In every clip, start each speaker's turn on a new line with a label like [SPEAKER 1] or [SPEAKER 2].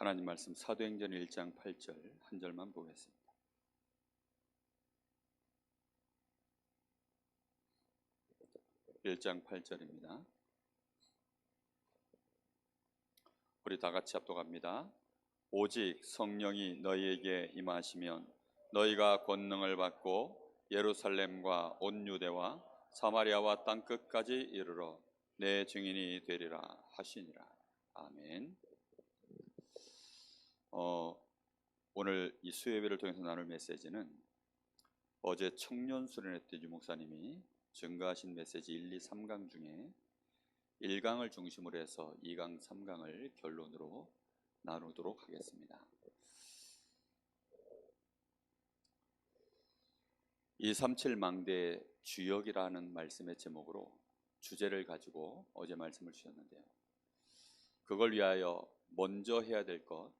[SPEAKER 1] 하나님 말씀 사도행전 1장 8절 한 절만 보겠습니다. (1장 8절입니다) 우리 다 같이 합독합니다. 오직 성령이 너희에게 임하시면 너희가 권능을 받고 예루살렘과 온 유대와 사마리아와 땅 끝까지 이르러 내 증인이 되리라 하시니라. 아멘. 오늘 이 수요예배를 통해서 나눌 메시지는 어제 청년 수련회 때 유목사님이 증거하신 메시지 1, 2, 3강 중에 1강을 중심으로 해서 2강, 3강을 결론으로 나누도록 하겠습니다. 237 망대의 주역이라는 말씀의 제목으로 주제를 가지고 어제 말씀을 주셨는데요, 그걸 위하여 먼저 해야 될 것,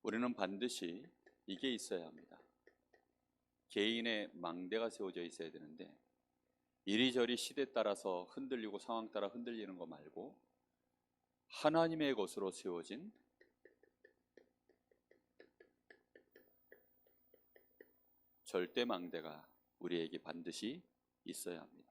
[SPEAKER 1] 우리는 반드시 이게 있어야 합니다. 개인의 망대가 세워져 있어야 되는데, 이리저리 시대 따라서 흔들리고 상황 따라 흔들리는 거 말고 하나님의 것으로 세워진 절대 망대가 우리에게 반드시 있어야 합니다.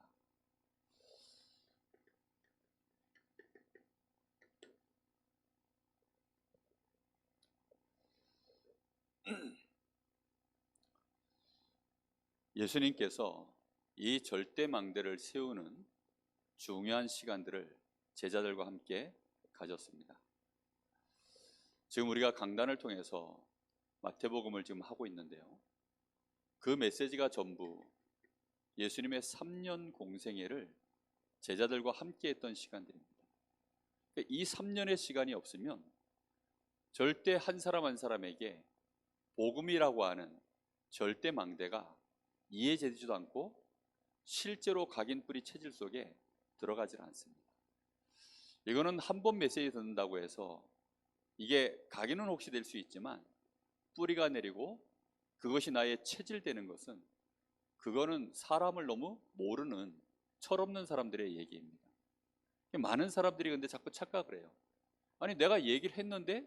[SPEAKER 1] 예수님께서 이 절대 망대를 세우는 중요한 시간들을 제자들과 함께 가졌습니다. 지금 우리가 강단을 통해서 마태복음을 지금 하고 있는데요, 그 메시지가 전부 예수님의 3년 공생애를 제자들과 함께 했던 시간들입니다. 이 3년의 시간이 없으면 절대 한 사람 한 사람에게 복음이라고 하는 절대 망대가 이해되지도 않고 실제로 각인 뿌리 체질 속에 들어가질 않습니다. 이거는 한 번 메시지 듣는다고 해서 이게 각인은 혹시 될 수 있지만 뿌리가 내리고 그것이 나의 체질되는 것은, 그거는 사람을 너무 모르는 철없는 사람들의 얘기입니다. 많은 사람들이 근데 자꾸 착각을 해요. 아니, 내가 얘기를 했는데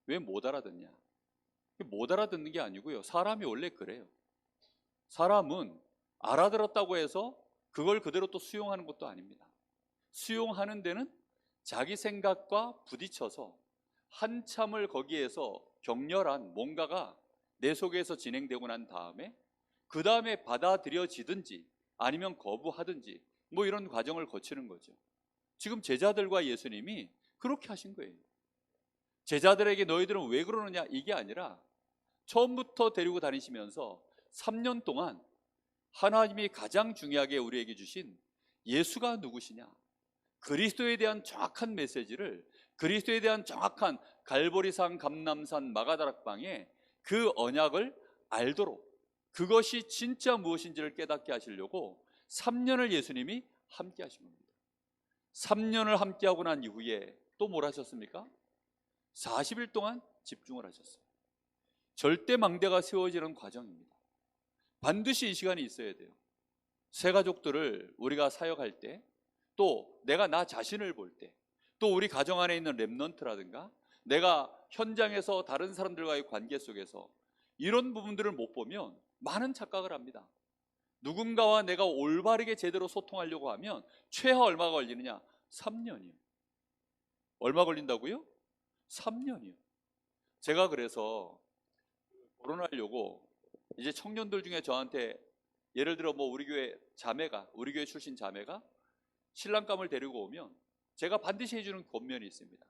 [SPEAKER 1] 왜 못 알아듣냐? 못 알아듣는 게 아니고요, 사람이 원래 그래요. 사람은 알아들었다고 해서 그걸 그대로 또 수용하는 것도 아닙니다. 수용하는 데는 자기 생각과 부딪혀서 한참을 거기에서 격렬한 뭔가가 내 속에서 진행되고 난 다음에 그 다음에 받아들여지든지 아니면 거부하든지 뭐 이런 과정을 거치는 거죠. 지금 제자들과 예수님이 그렇게 하신 거예요. 제자들에게 너희들은 왜 그러느냐 이게 아니라, 처음부터 데리고 다니시면서 3년 동안 하나님이 가장 중요하게 우리에게 주신 예수가 누구시냐, 그리스도에 대한 정확한 메시지를, 그리스도에 대한 정확한 갈보리산, 감람산, 마가다락방의 그 언약을 알도록, 그것이 진짜 무엇인지를 깨닫게 하시려고 3년을 예수님이 함께 하신 겁니다. 3년을 함께 하고 난 이후에 또 뭘 하셨습니까? 40일 동안 집중을 하셨어요. 절대 망대가 세워지는 과정입니다. 반드시 이 시간이 있어야 돼요. 새 가족들을 우리가 사역할 때, 또 내가 나 자신을 볼 때, 또 우리 가정 안에 있는 렘넌트라든가 내가 현장에서 다른 사람들과의 관계 속에서 이런 부분들을 못 보면 많은 착각을 합니다. 누군가와 내가 올바르게 제대로 소통하려고 하면 최하 얼마가 걸리느냐? 3년이요. 얼마 걸린다고요? 3년이요. 제가 그래서 결혼하려고 이제 청년들 중에 저한테, 예를 들어 뭐 우리 교회 출신 자매가 신랑감을 데리고 오면 제가 반드시 해주는 권면이 있습니다.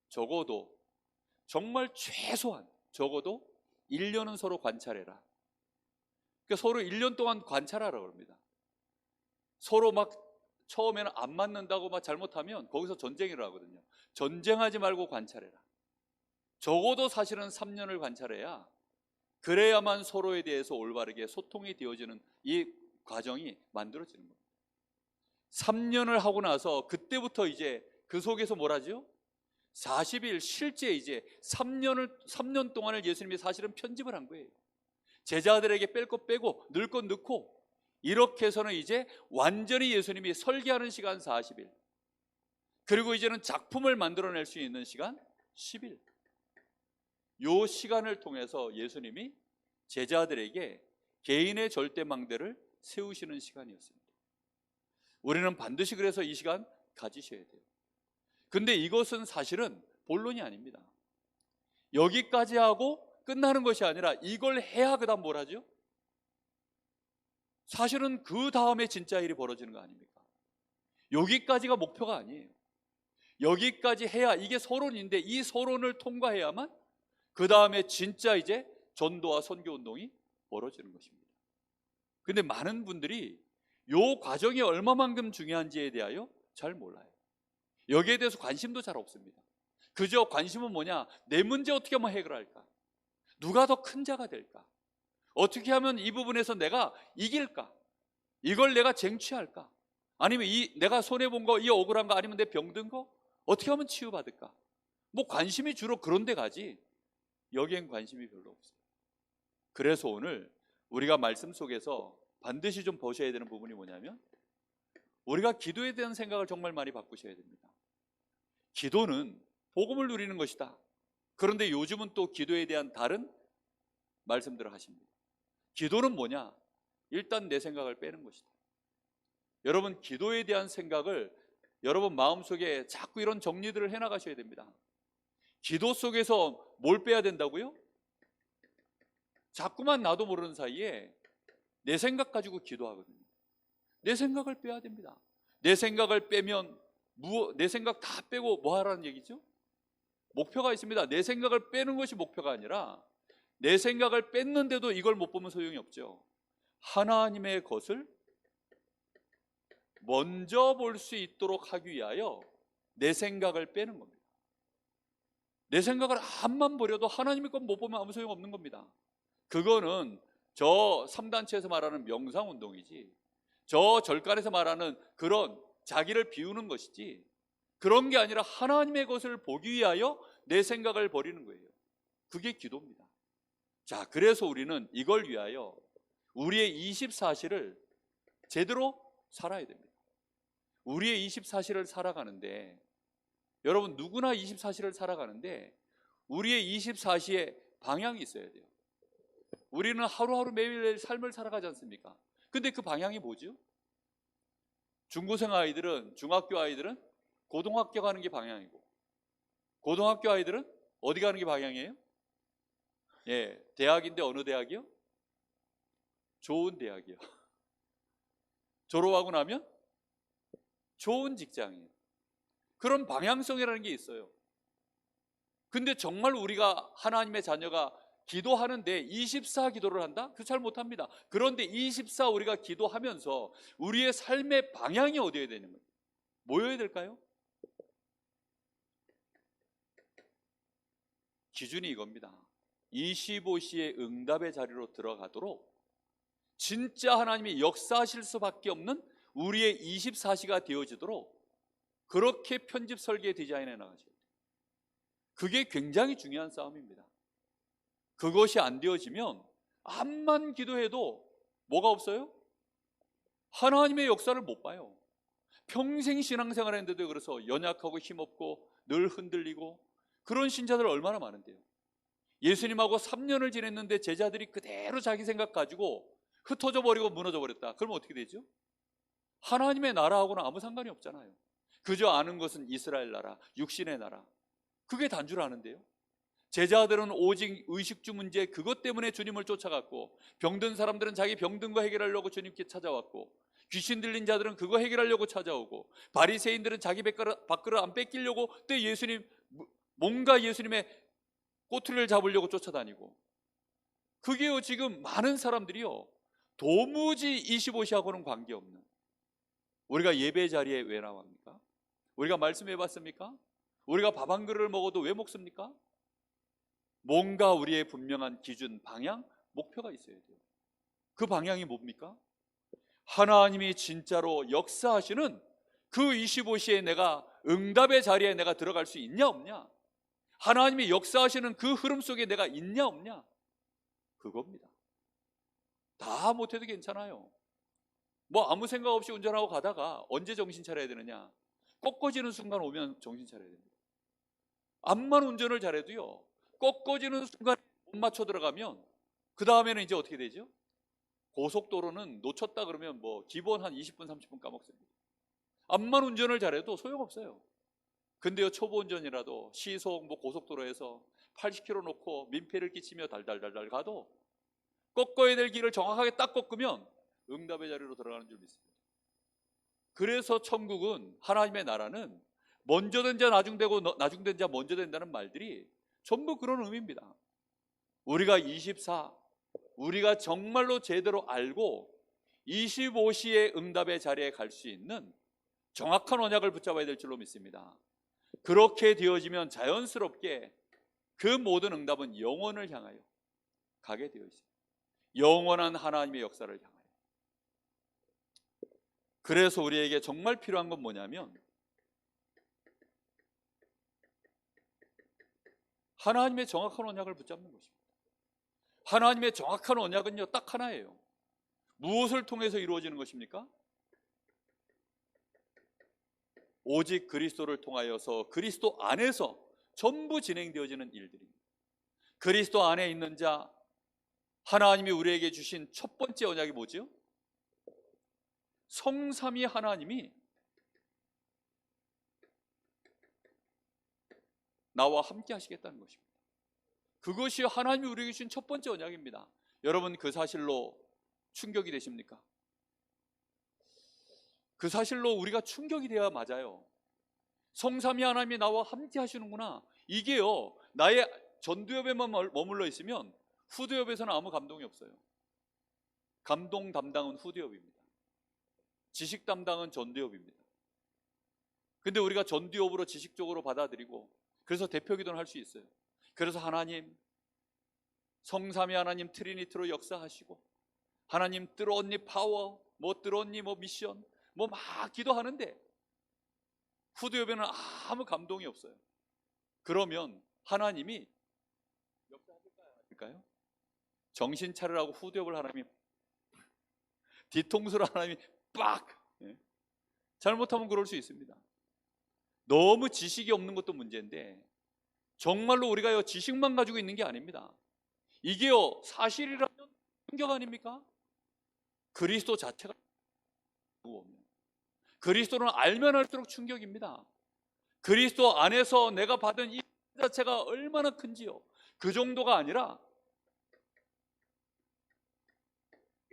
[SPEAKER 1] 적어도, 정말 최소한 적어도 1년은 서로 관찰해라. 그러니까 서로 1년 동안 관찰하라고 합니다. 서로 막 처음에는 안 맞는다고 막 잘못하면 거기서 전쟁을 하거든요. 전쟁하지 말고 관찰해라. 적어도 사실은 3년을 관찰해야, 그래야만 서로에 대해서 올바르게 소통이 되어지는 이 과정이 만들어지는 겁니다. 3년을 하고 나서 그때부터 이제 그 속에서 뭘 하죠? 40일, 실제 이제 3년 동안을 예수님이 사실은 편집을 한 거예요. 제자들에게 뺄 것 빼고 넣을 것 넣고, 이렇게 해서는 이제 완전히 예수님이 설계하는 시간 40일, 그리고 이제는 작품을 만들어낼 수 있는 시간 10일. 요 시간을 통해서 예수님이 제자들에게 개인의 절대망대를 세우시는 시간이었습니다. 우리는 반드시 그래서 이 시간 가지셔야 돼요. 근데 이것은 사실은 본론이 아닙니다. 여기까지 하고 끝나는 것이 아니라 이걸 해야 그 다음 뭘 하죠? 사실은 그 다음에 진짜 일이 벌어지는 거 아닙니까? 여기까지가 목표가 아니에요. 여기까지 해야, 이게 서론인데 이 서론을 통과해야만 그 다음에 진짜 이제 전도와 선교 운동이 벌어지는 것입니다. 근데 많은 분들이 요 과정이 얼마만큼 중요한지에 대하여 잘 몰라요. 여기에 대해서 관심도 잘 없습니다. 그저 관심은 뭐냐? 내 문제 어떻게 하면 해결할까? 누가 더 큰 자가 될까? 어떻게 하면 이 부분에서 내가 이길까? 이걸 내가 쟁취할까? 아니면 내가 손해본 거, 이 억울한 거, 아니면 내 병든 거 어떻게 하면 치유받을까? 뭐 관심이 주로 그런 데 가지 여기엔 관심이 별로 없어요. 그래서 오늘 우리가 말씀 속에서 반드시 좀 보셔야 되는 부분이 뭐냐면, 우리가 기도에 대한 생각을 정말 많이 바꾸셔야 됩니다. 기도는 복음을 누리는 것이다. 그런데 요즘은 또 기도에 대한 다른 말씀들을 하십니다. 기도는 뭐냐? 일단 내 생각을 빼는 것이다. 여러분, 기도에 대한 생각을 여러분 마음속에 자꾸 이런 정리들을 해나가셔야 됩니다. 기도 속에서 뭘 빼야 된다고요? 자꾸만 나도 모르는 사이에 내 생각 가지고 기도하거든요. 내 생각을 빼야 됩니다. 내 생각을 빼면 내 생각 다 빼고 뭐 하라는 얘기죠? 목표가 있습니다. 내 생각을 빼는 것이 목표가 아니라 내 생각을 뺐는데도 이걸 못 보면 소용이 없죠. 하나님의 것을 먼저 볼 수 있도록 하기 위하여 내 생각을 빼는 겁니다. 내 생각을 암만 버려도 하나님의 것 못 보면 아무 소용 없는 겁니다. 그거는 저 3단체에서 말하는 명상운동이지, 저 절간에서 말하는 그런 자기를 비우는 것이지, 그런 게 아니라 하나님의 것을 보기 위하여 내 생각을 버리는 거예요. 그게 기도입니다. 자, 그래서 우리는 이걸 위하여 우리의 24시를 제대로 살아야 됩니다. 우리의 24시를 살아가는데, 여러분 누구나 24시를 살아가는데 우리의 24시에 방향이 있어야 돼요. 우리는 하루하루 매일 삶을 살아가지 않습니까? 근데 그 방향이 뭐죠? 중고생 아이들은, 중학교 아이들은 고등학교 가는 게 방향이고, 고등학교 아이들은 어디 가는 게 방향이에요? 예, 대학인데 어느 대학이요? 좋은 대학이요. 졸업하고 나면 좋은 직장이에요. 그런 방향성이라는 게 있어요. 근데 정말 우리가 하나님의 자녀가 기도하는데 24 기도를 한다? 그거 잘 못합니다. 그런데 24 우리가 기도하면서 우리의 삶의 방향이 어디에 되는 거예요? 뭐여야 될까요? 기준이 이겁니다. 25시의 응답의 자리로 들어가도록 진짜 하나님이 역사하실 수밖에 없는 우리의 24시가 되어지도록 그렇게 편집 설계 디자인해 나가셔야 돼요. 그게 굉장히 중요한 싸움입니다. 그것이 안 되어지면 암만 기도해도 뭐가 없어요? 하나님의 역사를 못 봐요. 평생 신앙생활 했는데도 그래서 연약하고 힘없고 늘 흔들리고 그런 신자들 얼마나 많은데요. 예수님하고 3년을 지냈는데 제자들이 그대로 자기 생각 가지고 흩어져 버리고 무너져 버렸다. 그러면 어떻게 되죠? 하나님의 나라하고는 아무 상관이 없잖아요. 그저 아는 것은 이스라엘 나라, 육신의 나라, 그게 단줄 아는데요. 제자들은 오직 의식주 문제 그것 때문에 주님을 쫓아갔고, 병든 사람들은 자기 병든 거 해결하려고 주님께 찾아왔고, 귀신 들린 자들은 그거 해결하려고 찾아오고, 바리새인들은 자기 밥그릇 안 뺏기려고 또 예수님, 뭔가 예수님의 꼬투리를 잡으려고 쫓아다니고, 그게요 지금 많은 사람들이요 도무지 25시하고는 관계없는, 우리가 예배 자리에 왜 나옵니까? 우리가 말씀해 봤습니까? 우리가 밥 한 그릇을 먹어도 왜 먹습니까? 뭔가 우리의 분명한 기준, 방향, 목표가 있어야 돼요. 그 방향이 뭡니까? 하나님이 진짜로 역사하시는 그 25시에 내가 응답의 자리에 내가 들어갈 수 있냐 없냐, 하나님이 역사하시는 그 흐름 속에 내가 있냐 없냐, 그겁니다. 다 못해도 괜찮아요. 뭐 아무 생각 없이 운전하고 가다가 언제 정신 차려야 되느냐? 꺾어지는 순간 오면 정신 차려야 됩니다. 암만 운전을 잘해도요, 꺾어지는 순간 못 맞춰 들어가면 그 다음에는 이제 어떻게 되죠? 고속도로는 놓쳤다 그러면 뭐 기본 한 20분 30분 까먹습니다. 암만 운전을 잘해도 소용없어요. 근데요, 초보 운전이라도 시속 뭐 고속도로에서 80km 놓고 민폐를 끼치며 달달달달 가도 꺾어야 될 길을 정확하게 딱 꺾으면 응답의 자리로 들어가는 줄 믿습니다. 그래서 천국은, 하나님의 나라는 먼저 된 자 나중 되고 나중 된 자 먼저 된다는 말들이 전부 그런 의미입니다. 우리가 24, 우리가 정말로 제대로 알고 25시의 응답의 자리에 갈 수 있는 정확한 언약을 붙잡아야 될 줄로 믿습니다. 그렇게 되어지면 자연스럽게 그 모든 응답은 영원을 향하여 가게 되어 있습니다. 영원한 하나님의 역사를 향하여. 그래서 우리에게 정말 필요한 건 뭐냐면 하나님의 정확한 언약을 붙잡는 것입니다. 하나님의 정확한 언약은요, 딱 하나예요. 무엇을 통해서 이루어지는 것입니까? 오직 그리스도를 통하여서 그리스도 안에서 전부 진행되어지는 일들입니다. 그리스도 안에 있는 자, 하나님이 우리에게 주신 첫 번째 언약이 뭐죠? 성삼위 하나님이 나와 함께 하시겠다는 것입니다. 그것이 하나님이 우리에게 주신 첫 번째 언약입니다. 여러분, 그 사실로 충격이 되십니까? 그 사실로 우리가 충격이 돼야 맞아요. 성삼위 하나님이 나와 함께 하시는구나. 이게요, 나의 전두엽에만 머물러 있으면 후두엽에서는 아무 감동이 없어요. 감동 담당은 후두엽입니다. 지식 담당은 전두엽입니다. 근데 우리가 전두엽으로 지식적으로 받아들이고, 그래서 대표기도는 할 수 있어요. 그래서 하나님, 성삼위 하나님 트리니티로 역사하시고, 하나님 뜰언니 파워, 뭐 뜰언니 뭐 미션, 뭐 막 기도하는데 후두엽에는 아무 감동이 없어요. 그러면 하나님이 역사하실까요? 정신 차리라고 후두엽을 하나님이, 뒤통수를 하나님이 빡! 잘못하면 그럴 수 있습니다. 너무 지식이 없는 것도 문제인데, 정말로 우리가요, 지식만 가지고 있는 게 아닙니다. 이게요, 사실이라면 충격 아닙니까? 그리스도 자체가 무엇이며, 그리스도는 알면 할수록 충격입니다. 그리스도 안에서 내가 받은 이 자체가 얼마나 큰지요. 그 정도가 아니라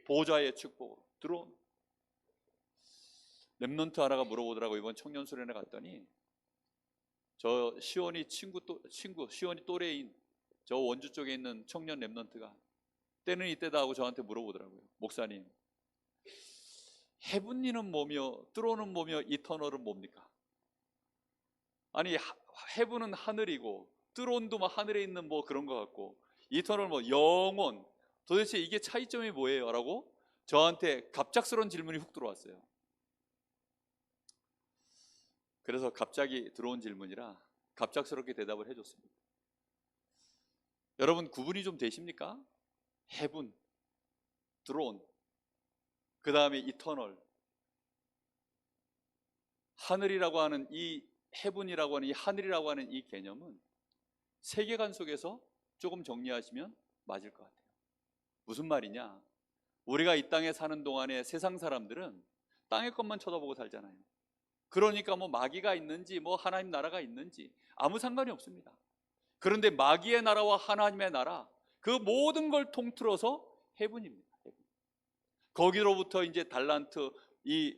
[SPEAKER 1] 보좌의 축복으로 들어온. 렘넌트 하나가 물어보더라고. 이번 청년 수련회 갔더니 저 시원이 친구 시원이 또래인 저 원주 쪽에 있는 청년 렘넌트가 때는 이때다 하고 저한테 물어보더라고요. 목사님, 헤븐리는 뭐며 뚜로는 뭐며 이터널은 뭡니까? 아니, 헤븐은 하늘이고 뚜론도 막 하늘에 있는 뭐 그런 것 같고, 이터널 뭐 영원, 도대체 이게 차이점이 뭐예요? 라고 저한테 갑작스러운 질문이 훅 들어왔어요. 그래서 갑자기 들어온 질문이라 갑작스럽게 대답을 해줬습니다. 여러분, 구분이 좀 되십니까? 헤븐, 드론, 그 다음에 이터널. 하늘이라고 하는 이 헤븐이라고 하는 이 하늘이라고 하는 이 개념은 세계관 속에서 조금 정리하시면 맞을 것 같아요. 무슨 말이냐? 우리가 이 땅에 사는 동안에 세상 사람들은 땅의 것만 쳐다보고 살잖아요. 그러니까 뭐 마귀가 있는지 뭐 하나님 나라가 있는지 아무 상관이 없습니다. 그런데 마귀의 나라와 하나님의 나라, 그 모든 걸 통틀어서 헤븐입니다. 거기로부터 이제 달란트, 이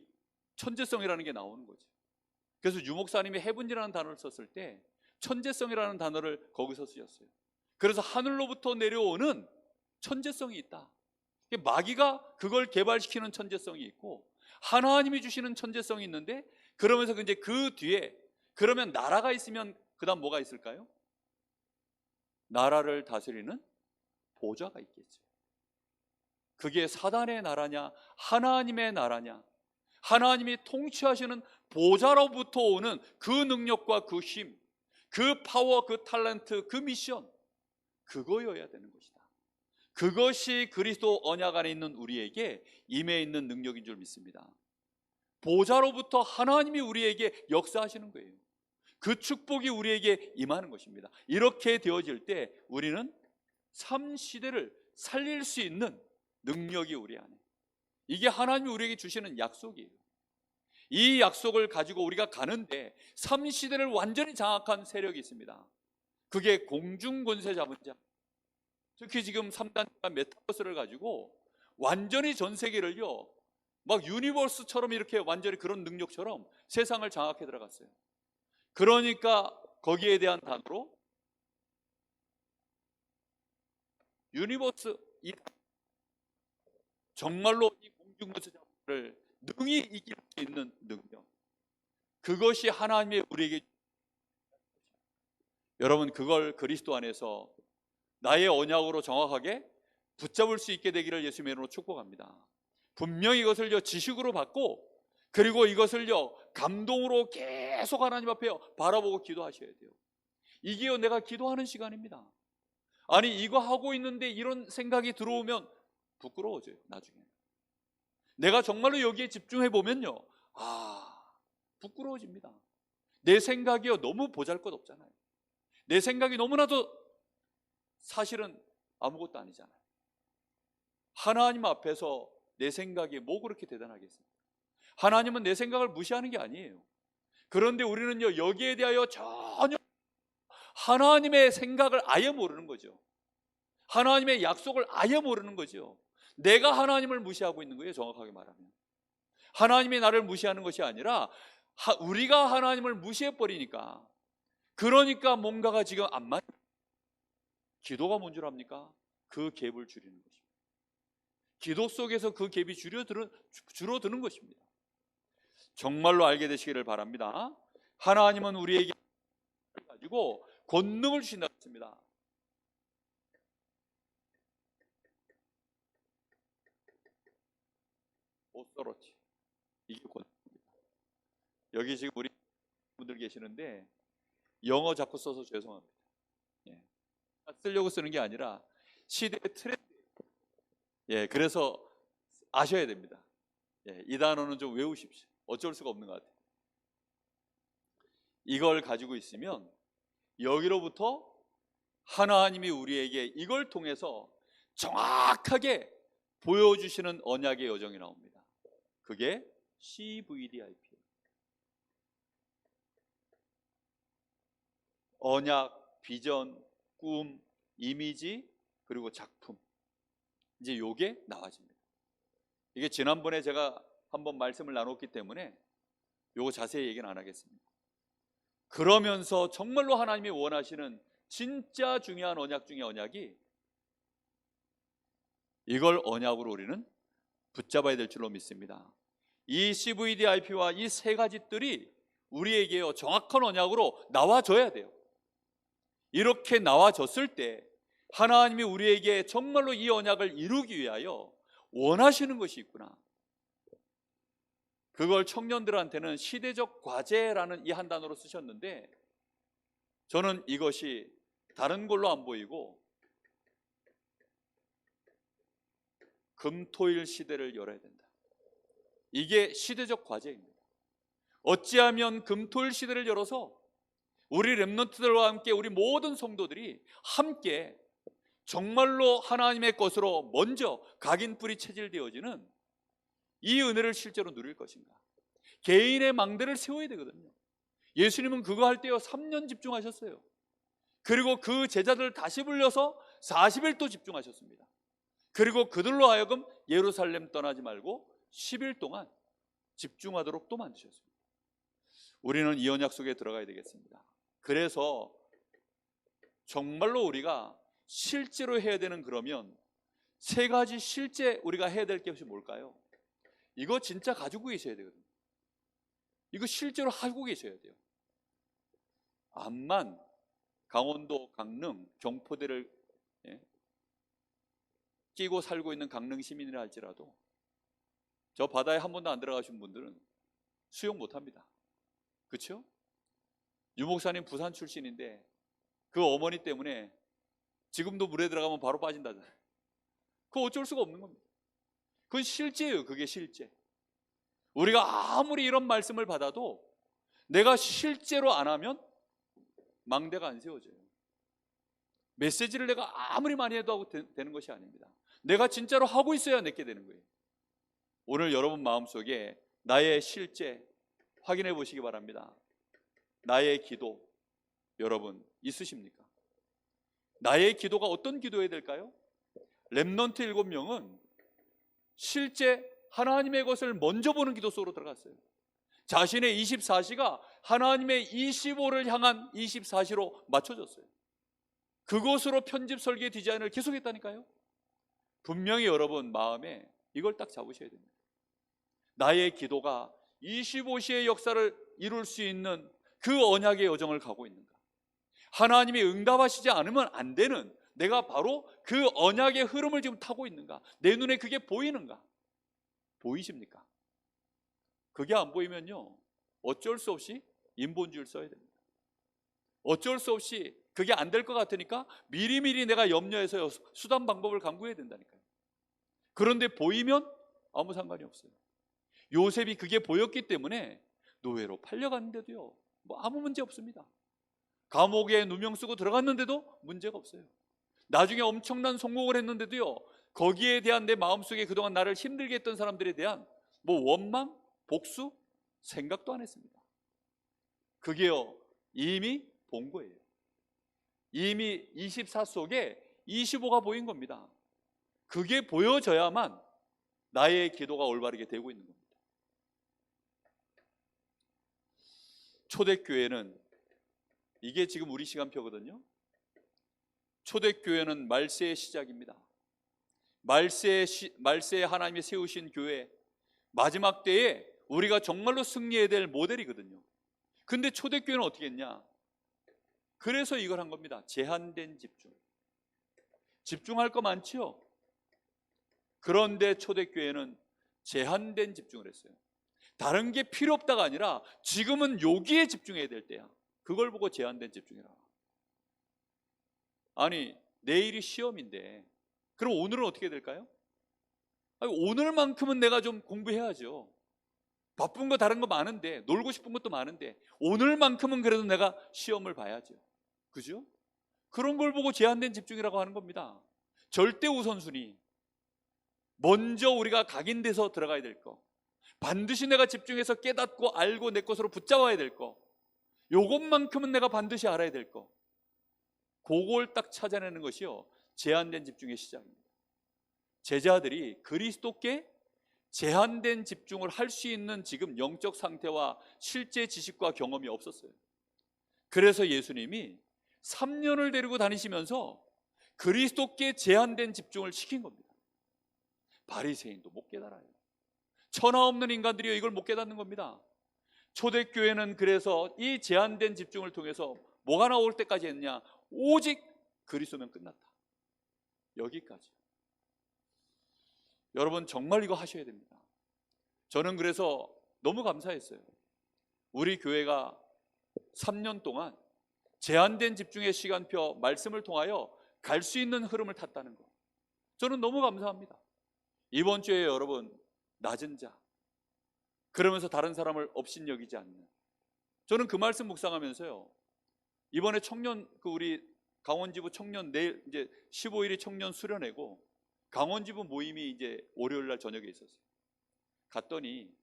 [SPEAKER 1] 천재성이라는 게 나오는 거죠. 그래서 유목사님이 헤븐이라는 단어를 썼을 때 천재성이라는 단어를 거기서 쓰셨어요. 그래서 하늘로부터 내려오는 천재성이 있다. 마귀가 그걸 개발시키는 천재성이 있고 하나님이 주시는 천재성이 있는데, 그러면서 이제 그 뒤에 그러면 나라가 있으면 그 다음 뭐가 있을까요? 나라를 다스리는 보좌가 있겠죠. 그게 사단의 나라냐 하나님의 나라냐, 하나님이 통치하시는 보좌로부터 오는 그 능력과 그 힘, 그 파워, 그 탤런트, 그 미션, 그거여야 되는 것이다. 그것이 그리스도 언약 안에 있는 우리에게 임해 있는 능력인 줄 믿습니다. 보좌로부터 하나님이 우리에게 역사하시는 거예요. 그 축복이 우리에게 임하는 것입니다. 이렇게 되어질 때 우리는 삶 시대를 살릴 수 있는 능력이 우리 안에, 이게 하나님이 우리에게 주시는 약속이에요. 이 약속을 가지고 우리가 가는데 삶 시대를 완전히 장악한 세력이 있습니다. 그게 공중권세 잡은 자. 특히 지금 3단 메타버스를 가지고 완전히 전 세계를요, 막 유니버스처럼 이렇게 완전히 그런 능력처럼 세상을 장악해 들어갔어요. 그러니까 거기에 대한 단어로 유니버스, 정말로 이 공중권세자를 능히 이길 수 있는 능력, 그것이 하나님의 우리에게, 여러분 그걸 그리스도 안에서 나의 언약으로 정확하게 붙잡을 수 있게 되기를 예수님의 이름으로 축복합니다. 분명히 이것을요 지식으로 받고, 그리고 이것을요 감동으로 계속 하나님 앞에 바라보고 기도하셔야 돼요. 이게요 내가 기도하는 시간입니다. 아니 이거 하고 있는데 이런 생각이 들어오면 부끄러워져요. 나중에 내가 정말로 여기에 집중해 보면요, 부끄러워집니다. 내 생각이요 너무 보잘것없잖아요. 내 생각이 너무나도 사실은 아무것도 아니잖아요. 하나님 앞에서 내 생각이 뭐 그렇게 대단하겠습니까? 하나님은 내 생각을 무시하는 게 아니에요. 그런데 우리는요 여기에 대하여 전혀 하나님의 생각을 아예 모르는 거죠. 하나님의 약속을 아예 모르는 거죠. 내가 하나님을 무시하고 있는 거예요. 정확하게 말하면 하나님이 나를 무시하는 것이 아니라 우리가 하나님을 무시해버리니까, 그러니까 뭔가가 지금 안 맞. 기도가 뭔 줄 압니까? 그 갭을 줄이는 것입니다. 기도 속에서 그 갭이 줄어드는 것입니다. 정말로 알게 되시기를 바랍니다. 하나님은 우리에게 가지고 권능을 주신다 했습니다. 오토리티, 이게 권능입니다. 여기 지금 우리 분들 계시는데 영어 자꾸 써서 죄송합니다. 쓰려고 쓰는 게 아니라 시대의 트렌드. 그래서 아셔야 됩니다. 이 단어는 좀 외우십시오. 어쩔 수가 없는 것 같아요. 이걸 가지고 있으면 여기로부터 하나님이 우리에게 이걸 통해서 정확하게 보여주시는 언약의 여정이 나옵니다. 그게 CVDIP예요. 언약, 비전, 꿈, 이미지, 그리고 작품, 이제 요게 나와집니다. 이게 지난번에 제가 한번 말씀을 나눴기 때문에 요거 자세히 얘기는 안 하겠습니다. 그러면서 정말로 하나님이 원하시는 진짜 중요한 언약 중에 언약이, 이걸 언약으로 우리는 붙잡아야 될 줄로 믿습니다. 이 CVDIP와 이 세 가지 뜰이 우리에게요 정확한 언약으로 나와줘야 돼요. 이렇게 나와졌을 때 하나님이 우리에게 정말로 이 언약을 이루기 위하여 원하시는 것이 있구나. 그걸 청년들한테는 시대적 과제라는 이 한 단어로 쓰셨는데, 저는 이것이 다른 걸로 안 보이고 금토일 시대를 열어야 된다. 이게 시대적 과제입니다. 어찌하면 금토일 시대를 열어서 우리 렘넌트들과 함께 우리 모든 성도들이 함께 정말로 하나님의 것으로 먼저 각인뿌리 체질되어지는 이 은혜를 실제로 누릴 것인가. 개인의 망대를 세워야 되거든요. 예수님은 그거 할 때요 3년 집중하셨어요. 그리고 그 제자들을 다시 불려서 40일 또 집중하셨습니다. 그리고 그들로 하여금 예루살렘 떠나지 말고 10일 동안 집중하도록 또 만드셨습니다. 우리는 이 언약 속에 들어가야 되겠습니다. 그래서 정말로 우리가 실제로 해야 되는, 그러면 세 가지 실제 우리가 해야 될 것이 뭘까요? 이거 진짜 가지고 계셔야 되거든요. 이거 실제로 하고 계셔야 돼요. 암만 강원도, 강릉, 경포대를 끼고 살고 있는 강릉 시민이라 할지라도 저 바다에 한 번도 안 들어가신 분들은 수영 못합니다. 그렇죠? 유 목사님 부산 출신인데 그 어머니 때문에 지금도 물에 들어가면 바로 빠진다잖아요. 그거 어쩔 수가 없는 겁니다. 그건 실제예요. 그게 실제. 우리가 아무리 이런 말씀을 받아도 내가 실제로 안 하면 망대가 안 세워져요. 메시지를 내가 아무리 많이 해도 하고 되는 것이 아닙니다. 내가 진짜로 하고 있어야 내게 되는 거예요. 오늘 여러분 마음속에 나의 실제 확인해 보시기 바랍니다. 나의 기도 여러분 있으십니까? 나의 기도가 어떤 기도해야 될까요? 렘넌트 7명은 실제 하나님의 것을 먼저 보는 기도 속으로 들어갔어요. 자신의 24시가 하나님의 25를 향한 24시로 맞춰졌어요. 그것으로 편집 설계 디자인을 계속했다니까요. 분명히 여러분 마음에 이걸 딱 잡으셔야 됩니다. 나의 기도가 25시의 역사를 이룰 수 있는 그 언약의 여정을 가고 있는가? 하나님이 응답하시지 않으면 안 되는 내가 바로 그 언약의 흐름을 지금 타고 있는가? 내 눈에 그게 보이는가? 보이십니까? 그게 안 보이면요 어쩔 수 없이 인본주의를 써야 됩니다. 어쩔 수 없이 그게 안 될 것 같으니까 미리미리 내가 염려해서 수단 방법을 강구해야 된다니까요. 그런데 보이면 아무 상관이 없어요. 요셉이 그게 보였기 때문에 노예로 팔려갔는데도요 뭐 아무 문제 없습니다. 감옥에 누명 쓰고 들어갔는데도 문제가 없어요. 나중에 엄청난 성공을 했는데도요 거기에 대한 내 마음속에 그동안 나를 힘들게 했던 사람들에 대한 뭐 원망, 복수 생각도 안 했습니다. 그게요 이미 본 거예요. 이미 24 속에 25가 보인 겁니다. 그게 보여져야만 나의 기도가 올바르게 되고 있는 겁니다. 초대교회는 이게 지금 우리 시간표거든요. 초대교회는 말세의 시작입니다. 말세에 하나님이 세우신 교회, 마지막 때에 우리가 정말로 승리해야 될 모델이거든요. 근데 초대교회는 어떻게 했냐? 그래서 이걸 한 겁니다. 제한된 집중. 집중할 거 많지요? 그런데 초대교회는 제한된 집중을 했어요. 다른 게 필요 없다가 아니라 지금은 여기에 집중해야 될 때야. 그걸 보고 제한된 집중이라. 아니 내일이 시험인데 그럼 오늘은 어떻게 될까요? 아니, 오늘만큼은 내가 좀 공부해야죠. 바쁜 거 다른 거 많은데 놀고 싶은 것도 많은데 오늘만큼은 그래도 내가 시험을 봐야죠. 그죠? 그런 걸 보고 제한된 집중이라고 하는 겁니다. 절대 우선순위. 먼저 우리가 각인돼서 들어가야 될 거, 반드시 내가 집중해서 깨닫고 알고 내 것으로 붙잡아야 될 거, 요것만큼은 내가 반드시 알아야 될 거, 그걸 딱 찾아내는 것이요 제한된 집중의 시작입니다. 제자들이 그리스도께 제한된 집중을 할 수 있는 지금 영적 상태와 실제 지식과 경험이 없었어요. 그래서 예수님이 3년을 데리고 다니시면서 그리스도께 제한된 집중을 시킨 겁니다. 바리새인도 못 깨달아요. 천하 없는 인간들이 이걸 못 깨닫는 겁니다. 초대교회는 그래서 이 제한된 집중을 통해서 뭐가 나올 때까지 했냐? 오직 그리스도면 끝났다. 여기까지. 여러분 정말 이거 하셔야 됩니다. 저는 그래서 너무 감사했어요. 우리 교회가 3년 동안 제한된 집중의 시간표 말씀을 통하여 갈 수 있는 흐름을 탔다는 거, 저는 너무 감사합니다. 이번 주에 여러분 낮은 자, 그러면서 다른 사람을 업신여기지 않는, 저는 그 말씀 묵상하면서요 이번에 청년 우리 강원지부 청년 내일 이제 15일이 청년 수련회고 강원지부 모임이 이제 월요일 날 저녁에 있었어요. 갔더니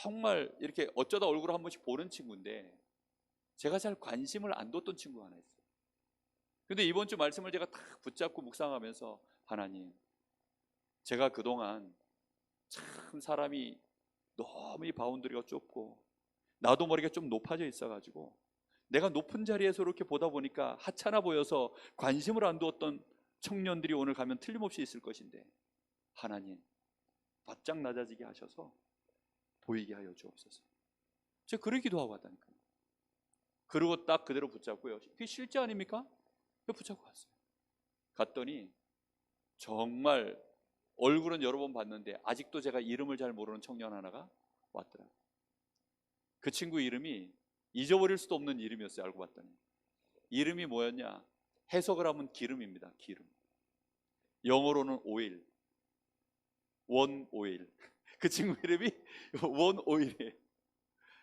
[SPEAKER 1] 정말 이렇게 어쩌다 얼굴을 한 번씩 보는 친구인데 제가 잘 관심을 안 뒀던 친구가 하나 있어요. 근데 이번 주 말씀을 제가 딱 붙잡고 묵상하면서, 하나님, 제가 그동안 참 사람이 너무 이 바운더리가 좁고 나도 모르게 좀 높아져 있어가지고 내가 높은 자리에서 이렇게 보다 보니까 하찮아 보여서 관심을 안 두었던 청년들이 오늘 가면 틀림없이 있을 것인데, 하나님 바짝 낮아지게 하셔서 보이게 하여 주옵소서. 제가 그렇게 기도하고 왔다니까요. 그리고 딱 그대로 붙잡고요, 그게 실제 아닙니까? 붙잡고 갔어요. 갔더니 정말 얼굴은 여러 번 봤는데 아직도 제가 이름을 잘 모르는 청년 하나가 왔더라고요. 그 친구 이름이 잊어버릴 수도 없는 이름이었어요. 알고 봤더니 이름이 뭐였냐? 해석을 하면 기름입니다. 기름. 영어로는 오일, 원 오일. 그 친구 이름이 원 오일이에요.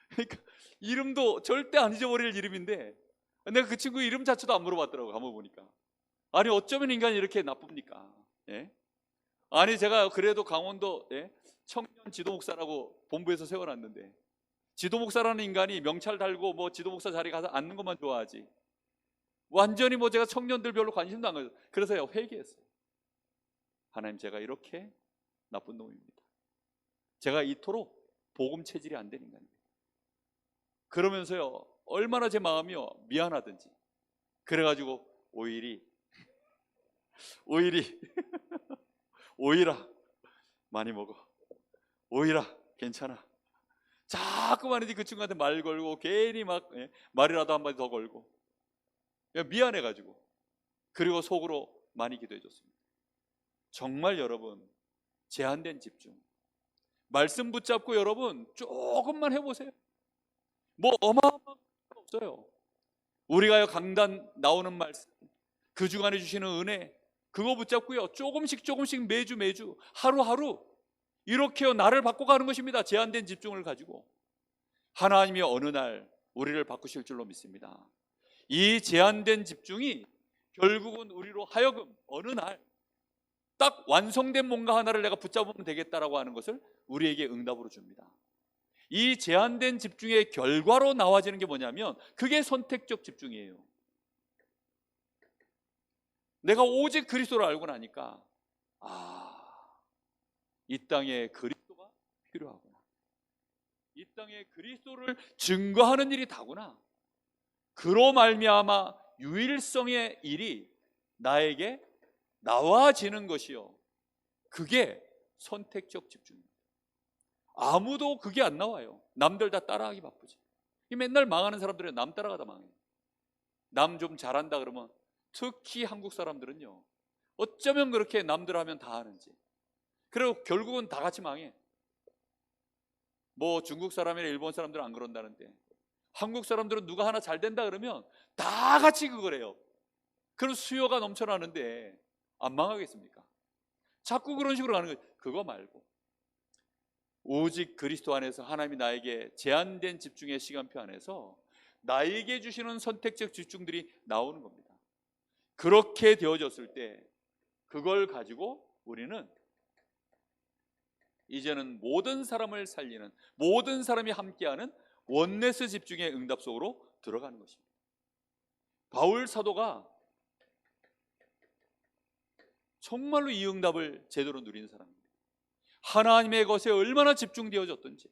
[SPEAKER 1] 그러니까 이름도 절대 안 잊어버릴 이름인데 내가 그 친구 이름 자체도 안 물어봤더라고. 가만 보니까. 아니 어쩌면 인간이 이렇게 나쁩니까? 예? 아니 제가 그래도 강원도 청년 지도목사라고 본부에서 세워놨는데, 지도목사라는 인간이 명찰 달고 뭐 지도목사 자리 가서 앉는 것만 좋아하지, 완전히 뭐 제가 청년들 별로 관심도 안 가져요. 그래서 회개했어요. 하나님, 제가 이렇게 나쁜 놈입니다. 제가 이토록 복음 체질이 안 된 인간입니다. 그러면서요, 얼마나 제 마음이요 미안하든지, 그래가지고 오이라 많이 먹어, 오이라 괜찮아, 자꾸만이지 그 친구한테 말 걸고 괜히 막 말이라도 한마디 더 걸고 미안해가지고, 그리고 속으로 많이 기도해 줬습니다. 정말 여러분, 제한된 집중, 말씀 붙잡고 여러분 조금만 해보세요. 뭐 어마어마한 거 없어요. 우리가 강단 나오는 말씀, 그 주간에 주시는 은혜, 그거 붙잡고요 조금씩 매주 하루하루 이렇게요 나를 바꿔가는 것입니다. 제한된 집중을 가지고 하나님이 어느 날 우리를 바꾸실 줄로 믿습니다. 이 제한된 집중이 결국은 우리로 하여금 어느 날 딱 완성된 뭔가 하나를 내가 붙잡으면 되겠다라고 하는 것을 우리에게 응답으로 줍니다. 이 제한된 집중의 결과로 나와지는 게 뭐냐면, 그게 선택적 집중이에요. 내가 오직 그리스도를 알고 나니까, 이 땅에 그리스도가 필요하구나, 이 땅에 그리스도를 증거하는 일이 다구나, 그로 말미암아 유일성의 일이 나에게 나와지는 것이요, 그게 선택적 집중입니다. 아무도 그게 안 나와요. 남들 다 따라하기 바쁘지. 맨날 망하는 사람들은 남 따라가다 망해요. 남 좀 잘한다 그러면, 특히 한국 사람들은요 어쩌면 그렇게 남들 하면 다 하는지, 그리고 결국은 다 같이 망해. 뭐 중국 사람이나 일본 사람들은 안 그런다는데, 한국 사람들은 누가 하나 잘 된다 그러면 다 같이 그걸 해요. 그럼 수요가 넘쳐나는데 안 망하겠습니까? 자꾸 그런 식으로 가는 거예요. 그거 말고 오직 그리스도 안에서 하나님이 나에게 제한된 집중의 시간표 안에서 나에게 주시는 선택적 집중들이 나오는 겁니다. 그렇게 되어졌을 때 그걸 가지고 우리는 이제는 모든 사람을 살리는, 모든 사람이 함께하는 원네스 집중의 응답 속으로 들어가는 것입니다. 바울 사도가 정말로 이 응답을 제대로 누린 사람입니다. 하나님의 것에 얼마나 집중되어졌던지,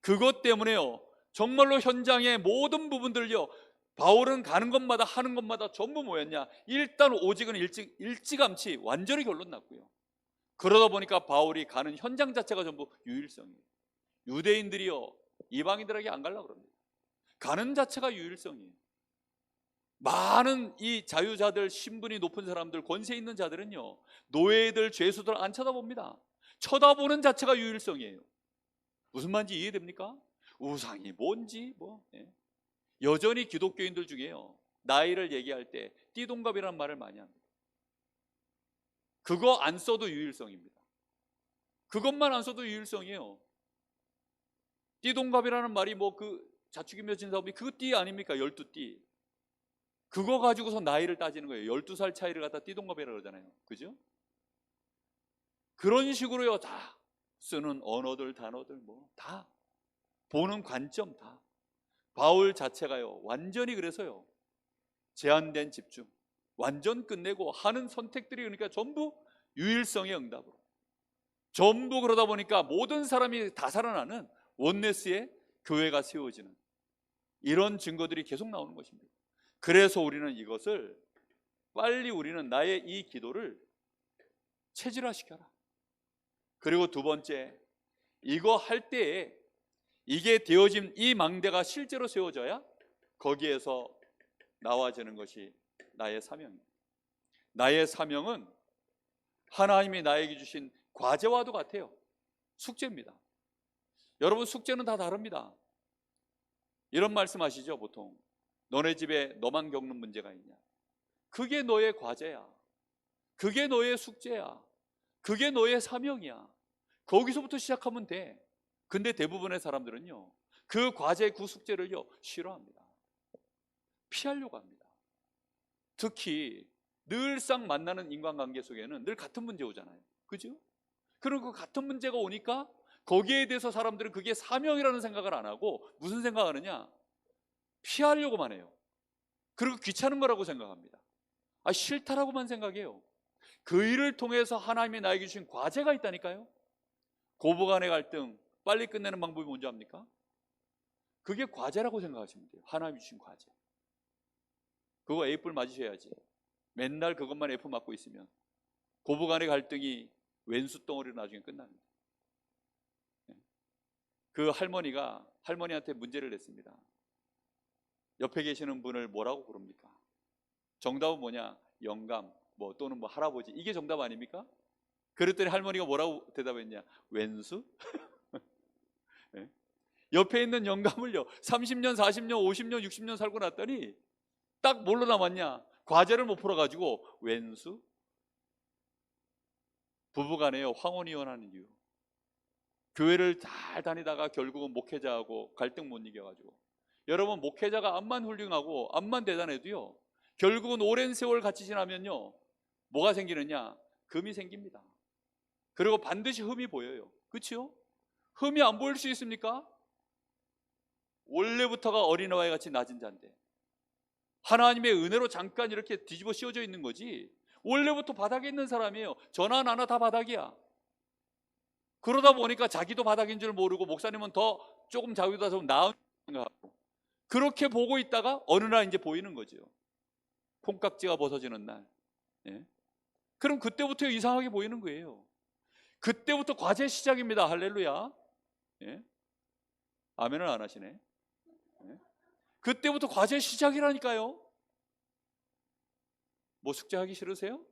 [SPEAKER 1] 그것 때문에요 정말로 현장의 모든 부분들요, 바울은 가는 것마다 하는 것마다 전부 뭐였냐, 일단 오직은 일찌감치 완전히 결론 났고요. 그러다 보니까 바울이 가는 현장 자체가 전부 유일성이에요. 유대인들이요 이방인들에게 안 가려고 그럽니다. 가는 자체가 유일성이에요. 많은 이 자유자들, 신분이 높은 사람들, 권세 있는 자들은요 노예들, 죄수들 안 쳐다봅니다. 쳐다보는 자체가 유일성이에요. 무슨 말인지 이해됩니까? 우상이 뭔지 여전히 기독교인들 중에요 나이를 얘기할 때 띠동갑이라는 말을 많이 합니다. 그거 안 써도 유일성입니다. 그것만 안 써도 유일성이에요. 띠동갑이라는 말이 그 자축인묘 진사업이 그 띠 아닙니까? 12띠. 그거 가지고서 나이를 따지는 거예요. 12살 차이를 갖다 띠동갑이라고 그러잖아요. 그죠? 그런 식으로요 다 쓰는 언어들, 단어들 다 보는 관점 다. 바울 자체가요 완전히 그래서요 제한된 집중, 완전 끝내고 하는 선택들이 그러니까 전부 유일성의 응답으로, 전부 그러다 보니까 모든 사람이 다 살아나는 원네스의 교회가 세워지는 이런 증거들이 계속 나오는 것입니다. 그래서 우리는 이것을 빨리, 우리는 나의 이 기도를 체질화시켜라. 그리고 두 번째, 이거 할 때에 이게 되어진 이 망대가 실제로 세워져야 거기에서 나와지는 것이 나의 사명입니다. 나의 사명은 하나님이 나에게 주신 과제와도 같아요. 숙제입니다. 여러분, 숙제는 다 다릅니다. 이런 말씀 하시죠. 보통 너네 집에 너만 겪는 문제가 있냐, 그게 너의 과제야, 그게 너의 숙제야, 그게 너의 사명이야. 거기서부터 시작하면 돼. 근데 대부분의 사람들은요 그 과제, 그 숙제를요 싫어합니다. 피하려고 합니다. 특히 늘상 만나는 인간관계 속에는 늘 같은 문제 오잖아요. 그죠? 그리고 그 같은 문제가 오니까 거기에 대해서 사람들은 그게 사명이라는 생각을 안 하고 무슨 생각하느냐? 피하려고만 해요. 그리고 귀찮은 거라고 생각합니다. 싫다라고만 생각해요. 그 일을 통해서 하나님이 나에게 주신 과제가 있다니까요. 고부간의 갈등 빨리 끝내는 방법이 뭔지 압니까? 그게 과제라고 생각하시면 돼요. 하나님이 주신 과제. 그거 A뿔 맞으셔야지. 맨날 그것만 F 맞고 있으면 고부간의 갈등이 왼수 덩어리로 나중에 끝납니다. 그 할머니가 할머니한테 문제를 냈습니다. 옆에 계시는 분을 뭐라고 부릅니까? 정답은 뭐냐? 영감 또는 할아버지. 이게 정답 아닙니까? 그랬더니 할머니가 뭐라고 대답했냐? 왼수? 네? 옆에 있는 영감을요 30년, 40년, 50년, 60년 살고 났더니 딱 뭘로 남았냐? 과제를 못 풀어가지고 왼수? 부부간에요 황혼이혼하는 이유. 교회를 잘 다니다가 결국은 목회자하고 갈등 못 이겨가지고. 여러분, 목회자가 암만 훌륭하고 암만 대단해도요 결국은 오랜 세월 같이 지나면요 뭐가 생기느냐? 금이 생깁니다. 그리고 반드시 흠이 보여요. 그렇죠? 흠이 안 보일 수 있습니까? 원래부터가 어린아이와 같이 낮은 자인데 하나님의 은혜로 잠깐 이렇게 뒤집어 씌워져 있는 거지 원래부터 바닥에 있는 사람이에요. 저나 나나 다 바닥이야. 그러다 보니까 자기도 바닥인 줄 모르고 목사님은 더 조금 자기보다 좀 나은 생각하고 그렇게 보고 있다가 어느 날 이제 보이는 거죠. 콩깍지가 벗어지는 날. 예? 그럼 그때부터 이상하게 보이는 거예요. 그때부터 과제 시작입니다. 할렐루야. 예? 아멘을 안 하시네. 예? 그때부터 과제 시작이라니까요. 뭐 숙제하기 싫으세요?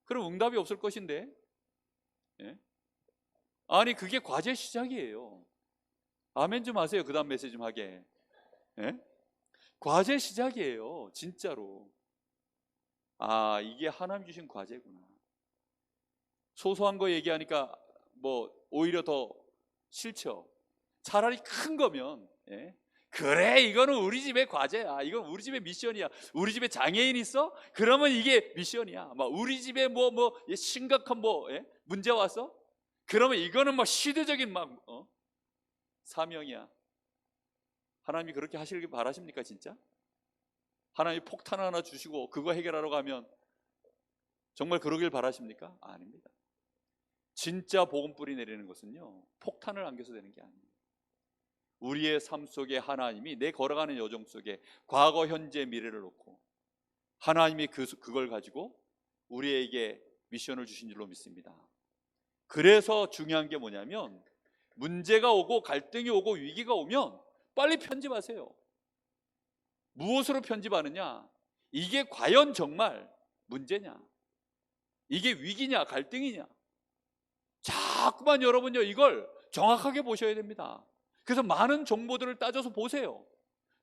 [SPEAKER 1] 그럼 응답이 없을 것인데. 예? 아니 그게 과제 시작이에요. 아멘 좀 하세요. 그 다음 메시지 좀 하게. 예? 과제 시작이에요. 진짜로. 이게 하나님 주신 과제구나. 소소한 거 얘기하니까 오히려 더 싫죠. 차라리 큰 거면 그래 이거는 우리 집의 과제야. 이건 우리 집의 미션이야. 우리 집에 장애인 있어? 그러면 이게 미션이야. 우리 집에 심각한 문제 왔어? 그러면 이거는 시대적인 사명이야. 하나님이 그렇게 하시길 바라십니까 진짜? 하나님이 폭탄 하나 주시고 그거 해결하러 가면 정말 그러길 바라십니까? 아닙니다. 진짜 복음 뿌리 내리는 것은요 폭탄을 안겨서 되는 게 아니에요. 우리의 삶 속에 하나님이 내 걸어가는 여정 속에 과거, 현재, 미래를 놓고 하나님이 그걸 가지고 우리에게 미션을 주신 줄로 믿습니다. 그래서 중요한 게 뭐냐면 문제가 오고 갈등이 오고 위기가 오면 빨리 편집하세요. 무엇으로 편집하느냐? 이게 과연 정말 문제냐? 이게 위기냐 갈등이냐? 자꾸만 여러분요 이걸 정확하게 보셔야 됩니다. 그래서 많은 정보들을 따져서 보세요.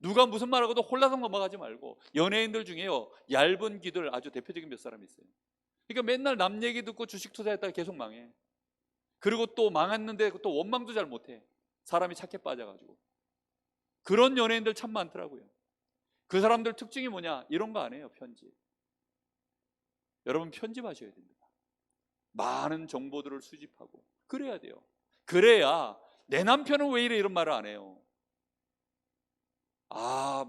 [SPEAKER 1] 누가 무슨 말하고도 홀라당 넘어가지 말고. 연예인들 중에요 얇은 귀들 아주 대표적인 몇 사람이 있어요. 그러니까 맨날 남 얘기 듣고 주식 투자했다가 계속 망해. 그리고 또 망했는데 또 원망도 잘 못해. 사람이 착해 빠져가지고. 그런 연예인들 참 많더라고요. 그 사람들 특징이 뭐냐? 이런 거 안 해요. 편집. 여러분 편집하셔야 됩니다. 많은 정보들을 수집하고 그래야 돼요. 그래야 내 남편은 왜 이래 이런 말을 안 해요.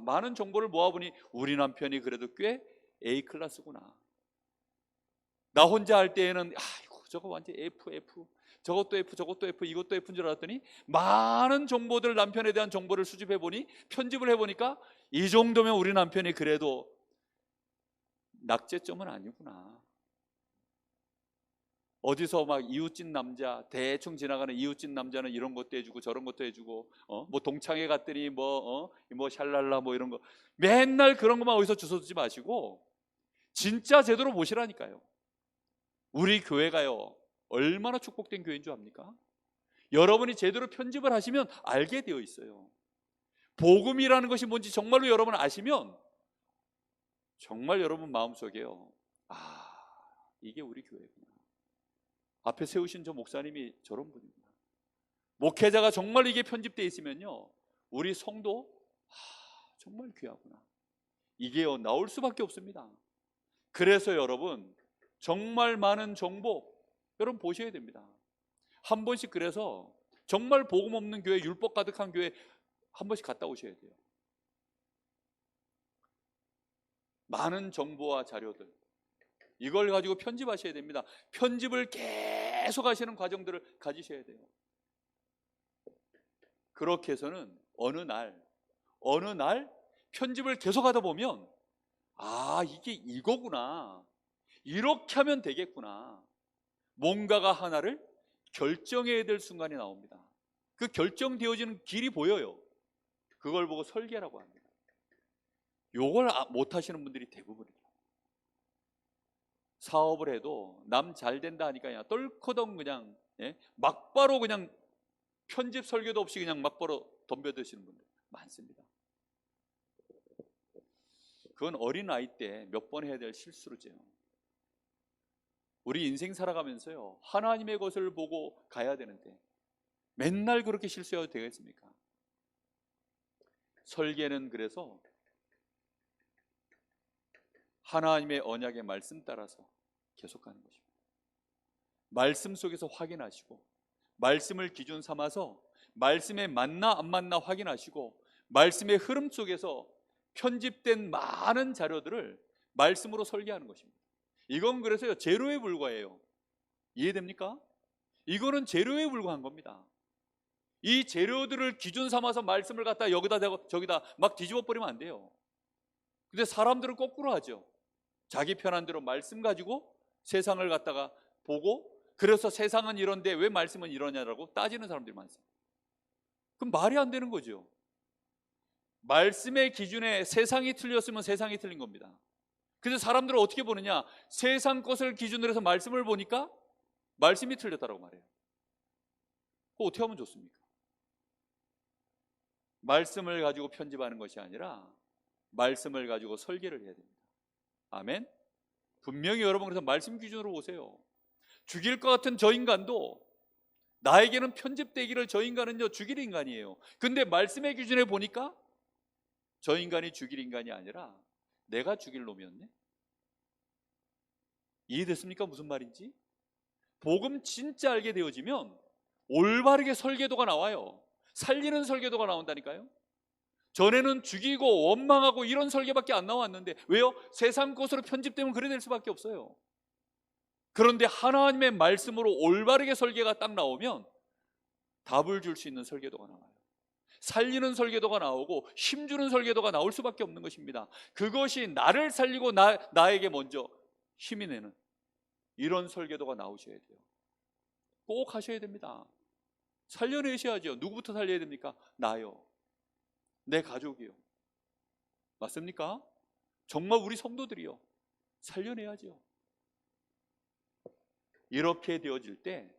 [SPEAKER 1] 많은 정보를 모아보니 우리 남편이 그래도 꽤 A클래스구나. 나 혼자 할 때에는 저거 완전 F 저것도 F 저것도 F 이것도 F인 줄 알았더니 많은 정보들 남편에 대한 정보를 수집해보니 편집을 해보니까 이 정도면 우리 남편이 그래도 낙제점은 아니구나. 어디서 이웃집 남자 대충 지나가는 이웃집 남자는 이런 것도 해주고 저런 것도 해주고 동창회 갔더니 샬랄라 이런 거 맨날 그런 것만 어디서 주워 두지 마시고 진짜 제대로 보시라니까요. 우리 교회가요 얼마나 축복된 교회인 줄 압니까? 여러분이 제대로 편집을 하시면 알게 되어 있어요. 복음이라는 것이 뭔지 정말로 여러분 아시면 정말 여러분 마음속에요 이게 우리 교회구나. 앞에 세우신 저 목사님이 저런 분이구나. 목회자가 정말 이게 편집되어 있으면요 우리 성도 정말 귀하구나. 이게요 나올 수밖에 없습니다. 그래서 여러분 정말 많은 정보 여러분 보셔야 됩니다. 한 번씩 그래서 정말 복음 없는 교회, 율법 가득한 교회 한 번씩 갔다 오셔야 돼요. 많은 정보와 자료들 이걸 가지고 편집하셔야 됩니다. 편집을 계속 하시는 과정들을 가지셔야 돼요. 그렇게 해서는 어느 날 편집을 계속 하다 보면 아 이게 이거구나, 이렇게 하면 되겠구나, 뭔가가 하나를 결정해야 될 순간이 나옵니다. 그 결정되어지는 길이 보여요. 그걸 보고 설계라고 합니다. 요걸 못 하시는 분들이 대부분이에요. 사업을 해도 남 잘 된다 하니까 그냥 똘커덩 그냥 막바로 그냥 편집 설계도 없이 그냥 막바로 덤벼드시는 분들 많습니다. 그건 어린 아이 때 몇 번 해야 될 실수로죠. 우리 인생 살아가면서요 하나님의 것을 보고 가야 되는데 맨날 그렇게 실수해도 되겠습니까? 설계는 그래서 하나님의 언약의 말씀 따라서 계속 가는 것입니다. 말씀 속에서 확인하시고 말씀을 기준 삼아서 말씀에 맞나 안 맞나 확인하시고 말씀의 흐름 속에서 편집된 많은 자료들을 말씀으로 설계하는 것입니다. 이건 그래서요 제로에 불과해요. 이해됩니까? 이거는 제로에 불과한 겁니다. 이 재료들을 기준 삼아서 말씀을 갖다 여기다 대고 저기다 막 뒤집어 버리면 안 돼요. 근데 사람들은 거꾸로 하죠. 자기 편한 대로 말씀 가지고 세상을 갖다가 보고 그래서 세상은 이런데 왜 말씀은 이러냐라고 따지는 사람들이 많습니다. 그럼 말이 안 되는 거죠. 말씀의 기준에 세상이 틀렸으면 세상이 틀린 겁니다. 그래서 사람들은 어떻게 보느냐, 세상 것을 기준으로 해서 말씀을 보니까 말씀이 틀렸다고 말해요. 그거 어떻게 하면 좋습니까? 말씀을 가지고 편집하는 것이 아니라 말씀을 가지고 설계를 해야 됩니다. 아멘. 분명히 여러분 그래서 말씀 기준으로 보세요. 죽일 것 같은 저 인간도 나에게는 편집되기를 저 인간은요 죽일 인간이에요. 근데 말씀의 기준에 보니까 저 인간이 죽일 인간이 아니라 내가 죽일 놈이었네. 이해됐습니까? 무슨 말인지? 복음 진짜 알게 되어지면 올바르게 설계도가 나와요. 살리는 설계도가 나온다니까요. 전에는 죽이고 원망하고 이런 설계밖에 안 나왔는데 왜요? 세상 것으로 편집되면 그래 될 수밖에 없어요. 그런데 하나님의 말씀으로 올바르게 설계가 딱 나오면 답을 줄 수 있는 설계도가 나와요. 살리는 설계도가 나오고 힘주는 설계도가 나올 수밖에 없는 것입니다. 그것이 나를 살리고 나에게 먼저 힘이 내는 이런 설계도가 나오셔야 돼요. 꼭 하셔야 됩니다. 살려내셔야죠. 누구부터 살려야 됩니까? 나요. 내 가족이요. 맞습니까? 정말 우리 성도들이요. 살려내야죠. 이렇게 되어질 때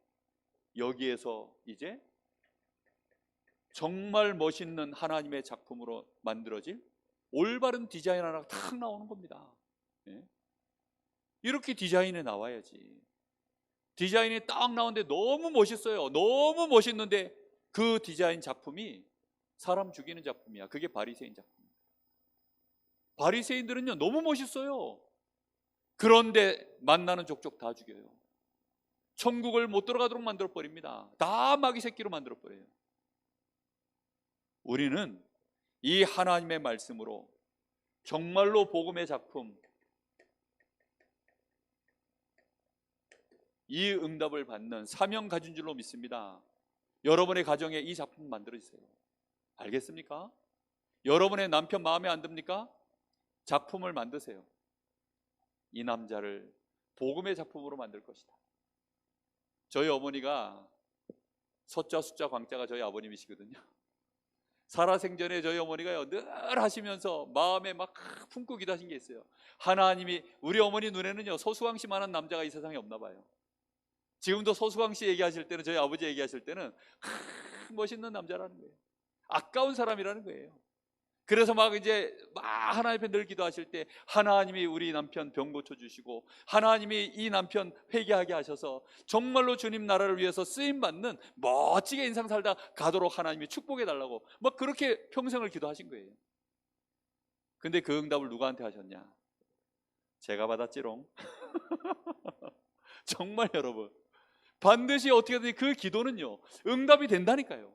[SPEAKER 1] 여기에서 이제 정말 멋있는 하나님의 작품으로 만들어질 올바른 디자인 하나가 탁 나오는 겁니다. 이렇게 디자인에 나와야지. 디자인이 딱 나오는데 너무 멋있어요. 너무 멋있는데 그 디자인 작품이 사람 죽이는 작품이야. 그게 바리새인 작품입니다. 바리새인들은요 너무 멋있어요. 그런데 만나는 족족 다 죽여요. 천국을 못 들어가도록 만들어 버립니다. 다 마귀 새끼로 만들어 버려요. 우리는 이 하나님의 말씀으로 정말로 복음의 작품, 이 응답을 받는 사명 가진 줄로 믿습니다. 여러분의 가정에 이 작품 만들어주세요. 알겠습니까? 여러분의 남편 마음에 안 듭니까? 작품을 만드세요. 이 남자를 복음의 작품으로 만들 것이다. 저희 어머니가 서자 숫자 광자가 저희 아버님이시거든요. 살아생전에 저희 어머니가요 늘 하시면서 마음에 막 품고 기도하신 게 있어요. 하나님이 우리 어머니 눈에는요 서수광 씨만한 남자가 이 세상에 없나 봐요. 지금도 서수광 씨 얘기하실 때는 저희 아버지 얘기하실 때는 멋있는 남자라는 거예요. 아까운 사람이라는 거예요. 그래서 막 이제 막 하나님 앞에 늘 기도하실 때 하나님이 우리 남편 병 고쳐주시고 하나님이 이 남편 회개하게 하셔서 정말로 주님 나라를 위해서 쓰임받는 멋지게 인생 살다 가도록 하나님이 축복해 달라고 막 그렇게 평생을 기도하신 거예요. 근데 그 응답을 누구한테 하셨냐? 제가 받았지롱. 정말 여러분, 반드시 어떻게든 그 기도는요 응답이 된다니까요.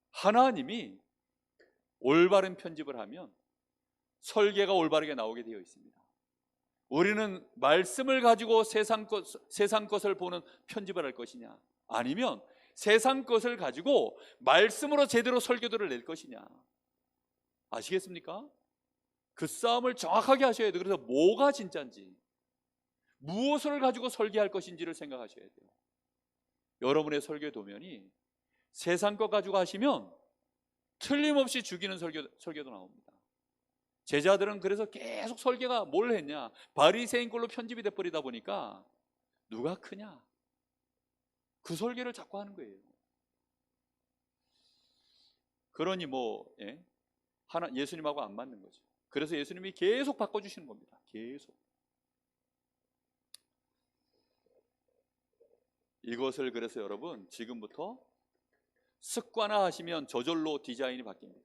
[SPEAKER 1] 하나님이 올바른 편집을 하면 설계가 올바르게 나오게 되어 있습니다. 우리는 말씀을 가지고 세상 것을 보는 편집을 할 것이냐, 아니면 세상 것을 가지고 말씀으로 제대로 설교들을 낼 것이냐. 아시겠습니까? 그 싸움을 정확하게 하셔야 돼요. 그래서 뭐가 진짜인지, 무엇을 가지고 설계할 것인지를 생각하셔야 돼요. 여러분의 설교 도면이 세상 것 가지고 하시면 틀림없이 죽이는 설교도 나옵니다. 제자들은 그래서 계속 설계가 뭘 했냐, 바리새인 꼴로 편집이 돼버리다 보니까 누가 크냐, 그 설계를 자꾸 하는 거예요. 그러니 예수님하고 안 맞는 거죠. 그래서 예수님이 계속 바꿔주시는 겁니다. 계속. 이것을 그래서 여러분 지금부터 습관화하시면 저절로 디자인이 바뀝니다.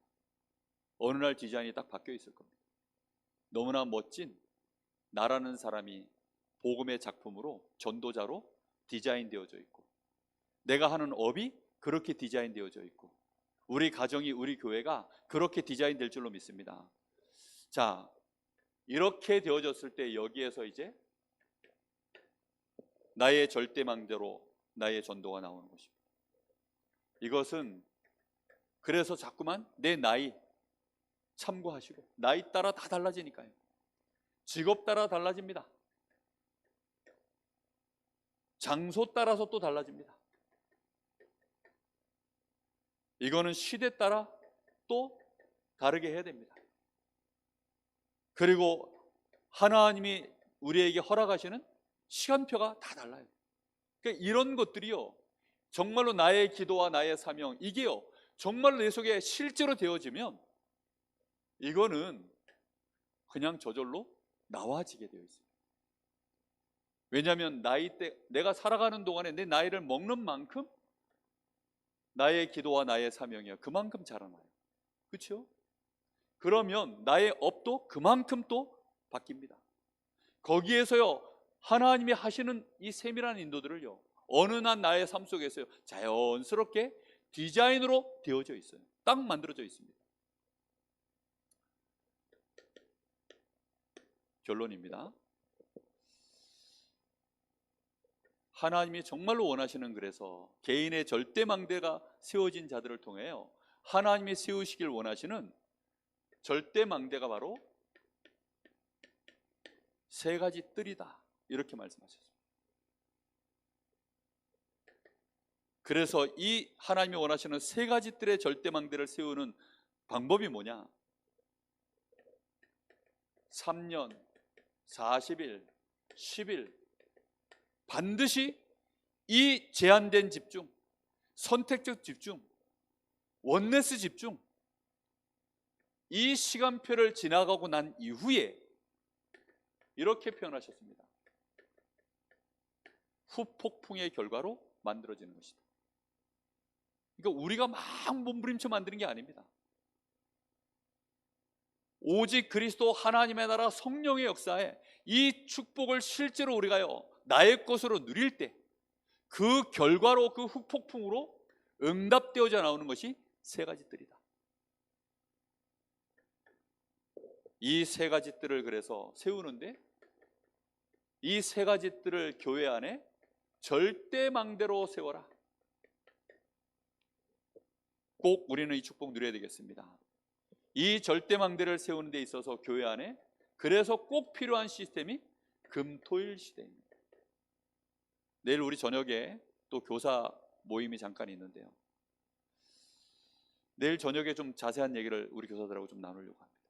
[SPEAKER 1] 어느 날 디자인이 딱 바뀌어 있을 겁니다. 너무나 멋진 나라는 사람이 복음의 작품으로, 전도자로 디자인되어져 있고, 내가 하는 업이 그렇게 디자인되어져 있고, 우리 가정이, 우리 교회가 그렇게 디자인될 줄로 믿습니다. 자, 이렇게 되어졌을 때 여기에서 이제 나의 절대망대로 나의 전도가 나오는 것입니다. 이것은 그래서 자꾸만 내 나이 참고하시고, 나이 따라 다 달라지니까요. 직업 따라 달라집니다. 장소 따라서 또 달라집니다. 이거는 시대 따라 또 다르게 해야 됩니다. 그리고 하나님이 우리에게 허락하시는 시간표가 다 달라요. 그러니까 이런 것들이요, 정말로 나의 기도와 나의 사명, 이게요 정말로 내 속에 실제로 되어지면 이거는 그냥 저절로 나와지게 되어 있습니다. 왜냐하면 나이 때, 내가 살아가는 동안에 내 나이를 먹는 만큼 나의 기도와 나의 사명이요 그만큼 자라나요. 그렇죠? 그러면 나의 업도 그만큼 또 바뀝니다. 거기에서요 하나님이 하시는 이 세밀한 인도들을요 어느 날 나의 삶 속에서요 자연스럽게 디자인으로 되어져 있어요. 딱 만들어져 있습니다. 결론입니다. 하나님이 정말로 원하시는, 그래서 개인의 절대망대가 세워진 자들을 통해요 하나님이 세우시길 원하시는 절대망대가 바로 세 가지 뜰이다, 이렇게 말씀하셨습니다. 그래서 이 하나님이 원하시는 세 가지 뜰의 절대망대를 세우는 방법이 뭐냐? 3년, 40일, 10일 반드시 이 제한된 집중, 선택적 집중, 원네스 집중, 이 시간표를 지나가고 난 이후에 이렇게 표현하셨습니다. 후폭풍의 결과로 만들어지는 것이다. 그러니까 우리가 막 몸부림쳐 만드는 게 아닙니다. 오직 그리스도 하나님의 나라 성령의 역사에 이 축복을 실제로 우리가요 나의 것으로 누릴 때 그 결과로, 그 후폭풍으로 응답되어져 나오는 것이 세 가지 뜰이다. 이 세 가지 뜰을 그래서 세우는데, 이 세 가지 뜰을 교회 안에 절대망대로 세워라. 꼭 우리는 이 축복 누려야 되겠습니다. 이 절대망대를 세우는 데 있어서 교회 안에 그래서 꼭 필요한 시스템이 금토일 시대입니다. 내일 우리 저녁에 또 교사 모임이 잠깐 있는데요, 내일 저녁에 좀 자세한 얘기를 우리 교사들하고 좀 나누려고 합니다.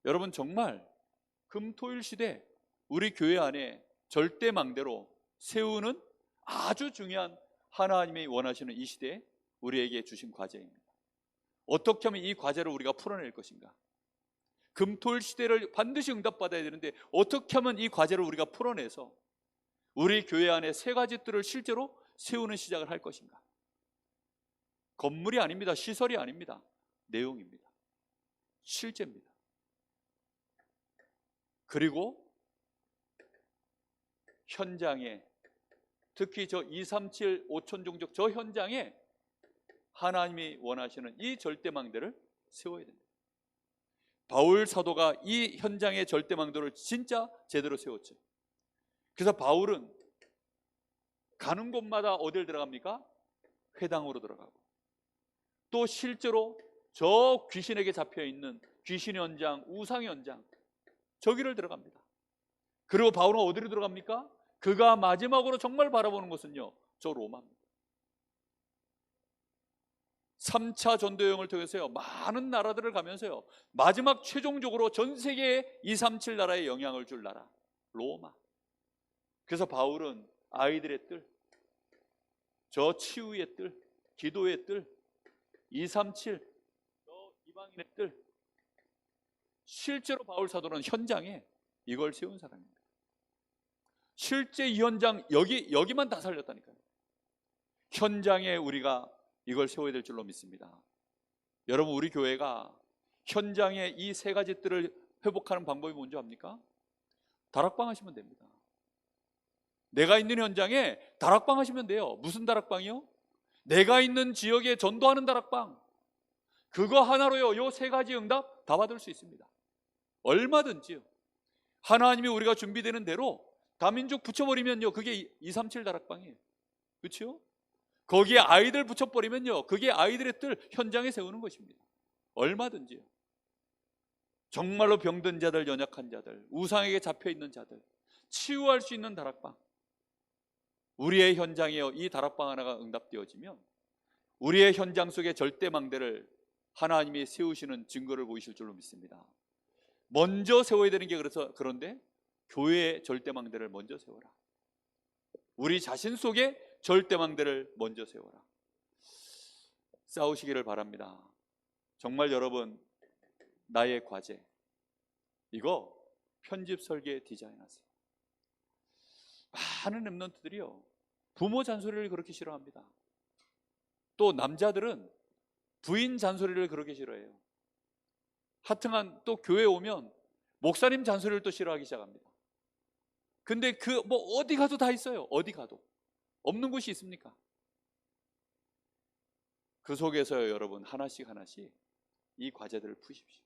[SPEAKER 1] 여러분, 정말 금토일 시대 우리 교회 안에 절대망대로 세우는 아주 중요한 하나님이 원하시는 이 시대에 우리에게 주신 과제입니다. 어떻게 하면 이 과제를 우리가 풀어낼 것인가? 금토일 시대를 반드시 응답받아야 되는데 어떻게 하면 이 과제를 우리가 풀어내서 우리 교회 안에 세 가지 뜰을 실제로 세우는 시작을 할 것인가? 건물이 아닙니다. 시설이 아닙니다. 내용입니다. 실제입니다. 그리고 현장에, 특히 저 237 5천 종족 저 현장에 하나님이 원하시는 이 절대망대를 세워야 됩니다. 바울 사도가 이 현장의 절대망대를 진짜 제대로 세웠죠. 그래서 바울은 가는 곳마다 어딜 들어갑니까? 회당으로 들어가고, 또 실제로 저 귀신에게 잡혀있는 귀신 현장, 우상 현장, 저기를 들어갑니다. 그리고 바울은 어디로 들어갑니까? 그가 마지막으로 정말 바라보는 것은요, 저 로마입니다. 3차 전도 여행을 통해서요, 많은 나라들을 가면서요, 마지막 최종적으로 전 세계에 237 나라에 영향을 줄 나라, 로마. 그래서 바울은 아이들의 뜰, 저 치유의 뜰, 기도의 뜰, 237, 저 이방인의 뜰, 실제로 바울 사도는 현장에 이걸 세운 사람입니다. 실제 이 현장 여기만 다 살렸다니까요. 현장에 우리가 이걸 세워야 될 줄로 믿습니다. 여러분, 우리 교회가 현장에 이 세 가지 뜰을 회복하는 방법이 뭔지 압니까? 다락방 하시면 됩니다. 내가 있는 현장에 다락방 하시면 돼요. 무슨 다락방이요? 내가 있는 지역에 전도하는 다락방. 그거 하나로요, 요 세 가지 응답 다 받을 수 있습니다. 얼마든지요. 하나님이 우리가 준비되는 대로 다민족 붙여버리면요, 그게 237 다락방이에요. 그렇죠? 거기에 아이들 붙여버리면요, 그게 아이들의 뜰 현장에 세우는 것입니다. 얼마든지요. 정말로 병든 자들, 연약한 자들, 우상에게 잡혀있는 자들 치유할 수 있는 다락방. 우리의 현장에요, 이 다락방 하나가 응답되어지면 우리의 현장 속의 절대망대를 하나님이 세우시는 증거를 보이실 줄로 믿습니다. 먼저 세워야 되는 게 그런데 교회의 절대망대를 먼저 세워라. 우리 자신 속에 절대망대를 먼저 세워라. 싸우시기를 바랍니다. 정말 여러분, 나의 과제 이거 편집 설계 디자인하세요. 많은 랩런트들이요, 부모 잔소리를 그렇게 싫어합니다. 또 남자들은 부인 잔소리를 그렇게 싫어해요. 하여튼간 또 교회 오면 목사님 잔소리를 또 싫어하기 시작합니다. 근데 어디 가도 다 있어요. 어디 가도 없는 곳이 있습니까? 그 속에서요, 여러분, 하나씩 이 과제들을 푸십시오.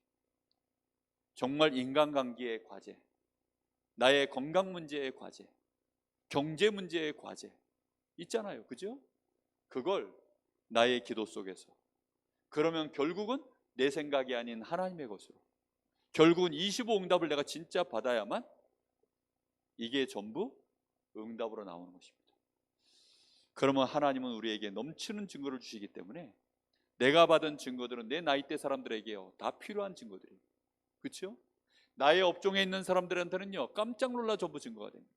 [SPEAKER 1] 정말 인간관계의 과제, 나의 건강 문제의 과제, 경제 문제의 과제 있잖아요. 그죠? 그걸 나의 기도 속에서, 그러면 결국은 내 생각이 아닌 하나님의 것으로, 결국은 25응답을 내가 진짜 받아야만 이게 전부 응답으로 나오는 것입니다. 그러면 하나님은 우리에게 넘치는 증거를 주시기 때문에 내가 받은 증거들은 내 나이대 사람들에게요, 다 필요한 증거들이에요. 그렇죠? 나의 업종에 있는 사람들한테는요, 깜짝 놀라 전부 증거가 됩니다.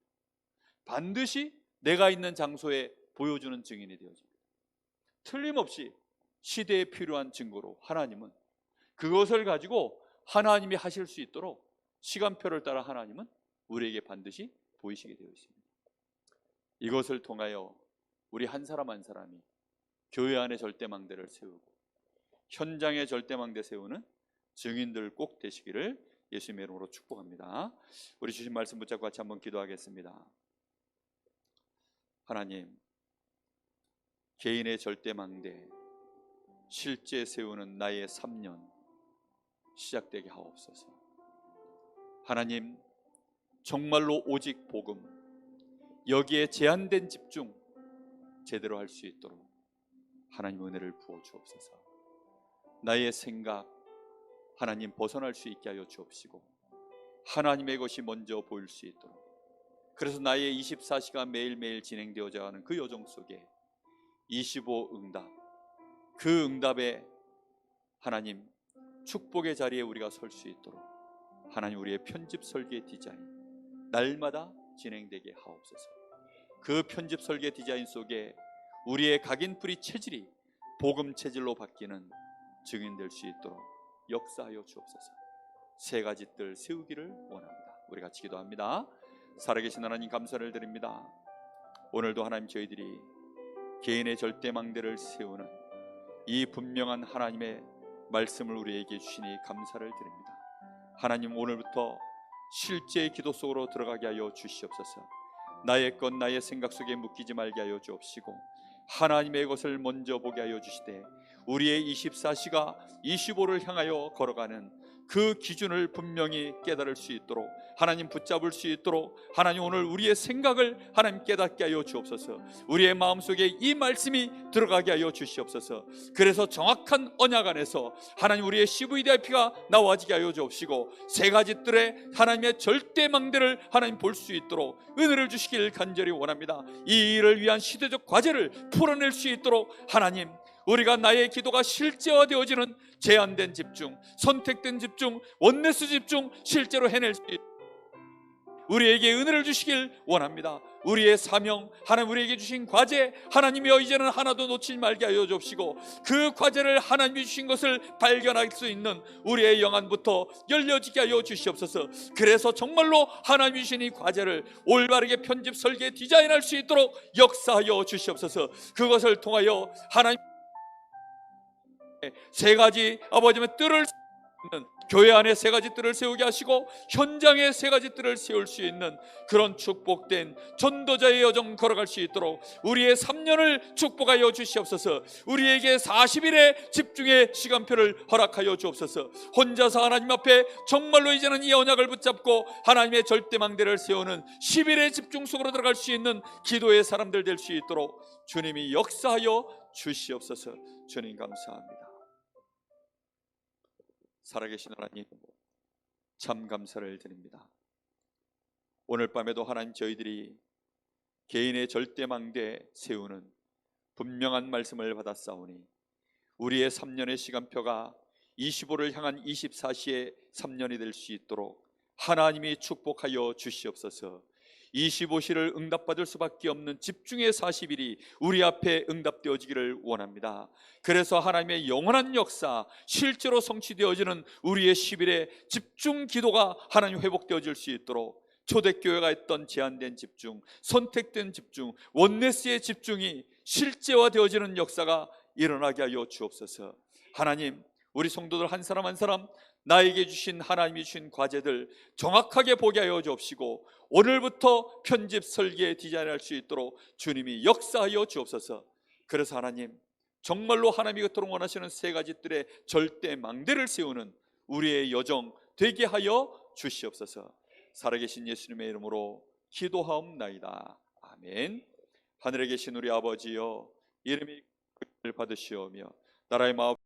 [SPEAKER 1] 반드시 내가 있는 장소에 보여주는 증인이 되어집니다. 틀림없이 시대에 필요한 증거로 하나님은 그것을 가지고 하나님이 하실 수 있도록 시간표를 따라 하나님은 우리에게 반드시 보이시게 되어 있습니다. 이것을 통하여 우리 한 사람 한 사람이 교회 안에 절대망대를 세우고 현장에 절대망대 세우는 증인들 꼭 되시기를 예수님의 이름으로 축복합니다. 우리 주신 말씀 붙잡고 같이 한번 기도하겠습니다. 하나님, 개인의 절대망대 실제 세우는 나의 3년 시작되게 하옵소서. 하나님, 정말로 오직 복음, 여기에 제한된 집중 제대로 할 수 있도록 하나님 은혜를 부어 주옵소서. 나의 생각 하나님 벗어날 수 있게 하여 주옵시고 하나님의 것이 먼저 보일 수 있도록, 그래서 나의 24시간 매일매일 진행되어져 가는 그 여정 속에 25응답, 그 응답에 하나님 축복의 자리에 우리가 설 수 있도록 하나님 우리의 편집 설계 디자인 날마다 진행되게 하옵소서. 그 편집 설계 디자인 속에 우리의 각인뿌리 체질이 복음 체질로 바뀌는 증인될 수 있도록 역사하여 주옵소서. 세 가지 뜰 세우기를 원합니다. 우리 같이 기도합니다. 살아계신 하나님, 감사를 드립니다. 오늘도 하나님, 저희들이 개인의 절대망대를 세우는 이 분명한 하나님의 말씀을 우리에게 주시니 감사를 드립니다. 하나님, 오늘부터 실제의 기도 속으로 들어가게 하여 주시옵소서. 나의 것 나의 생각 속에 묶이지 말게 하여 주옵시고 하나님의 것을 먼저 보게 하여 주시되 우리의 24시가 25를 향하여 걸어가는 그 기준을 분명히 깨달을 수 있도록 하나님 붙잡을 수 있도록 하나님 오늘 우리의 생각을 하나님 깨닫게 하여 주옵소서. 우리의 마음속에 이 말씀이 들어가게 하여 주시옵소서. 그래서 정확한 언약 안에서 하나님 우리의 CVDIP가 나와지게 하여 주옵시고 세 가지 뜰에 하나님의 절대망대를 하나님 볼 수 있도록 은혜를 주시길 간절히 원합니다. 이 일을 위한 시대적 과제를 풀어낼 수 있도록 하나님 우리가 나의 기도가 실제화되어지는 제한된 집중, 선택된 집중, 원네스 집중 실제로 해낼 수 있도록 우리에게 은혜를 주시길 원합니다. 우리의 사명, 하나님 우리에게 주신 과제, 하나님이여 이제는 하나도 놓치지 말게 하여 주옵시고 그 과제를 하나님이 주신 것을 발견할 수 있는 우리의 영안부터 열려지게 하여 주시옵소서. 그래서 정말로 하나님이 주신 이 과제를 올바르게 편집, 설계, 디자인할 수 있도록 역사하여 주시옵소서. 그것을 통하여 하나님 세 가지 아버지의 뜰을 있는 교회 안에 세 가지 뜰을 세우게 하시고 현장에 세 가지 뜰을 세울 수 있는 그런 축복된 전도자의 여정 걸어갈 수 있도록 우리의 3년을 축복하여 주시옵소서. 우리에게 40일의 집중의 시간표를 허락하여 주옵소서. 혼자서 하나님 앞에 정말로 이제는 이 언약을 붙잡고 하나님의 절대망대를 세우는 10일의 집중 속으로 들어갈 수 있는 기도의 사람들 될 수 있도록 주님이 역사하여 주시옵소서. 주님 감사합니다. 살아계신 하나님 참 감사를 드립니다. 오늘 밤에도 하나님 저희들이 개인의 절대망대 세우는 분명한 말씀을 받았사오니 우리의 3년의 시간표가 25를 향한 24시의 3년이 될 수 있도록 하나님이 축복하여 주시옵소서. 25시를 응답받을 수밖에 없는 집중의 40일이 우리 앞에 응답되어지기를 원합니다. 그래서 하나님의 영원한 역사 실제로 성취되어지는 우리의 10일의 집중 기도가 하나님 회복되어질 수 있도록 초대교회가 했던 제한된 집중, 선택된 집중, 원네스의 집중이 실제화되어지는 역사가 일어나게 하여 주옵소서. 하나님 우리 성도들 한 사람 한 사람 나에게 주신 하나님이 주신 과제들 정확하게 보게 하여 주옵시고 오늘부터 편집, 설계, 디자인할 수 있도록 주님이 역사하여 주옵소서. 그래서 하나님 정말로 하나님이 그토록 원하시는 세 가지 뜰의 절대 망대를 세우는 우리의 여정 되게 하여 주시옵소서. 살아계신 예수님의 이름으로 기도하옵나이다. 아멘. 하늘에 계신 우리 아버지여 이름이 받으시오며 나라의 마음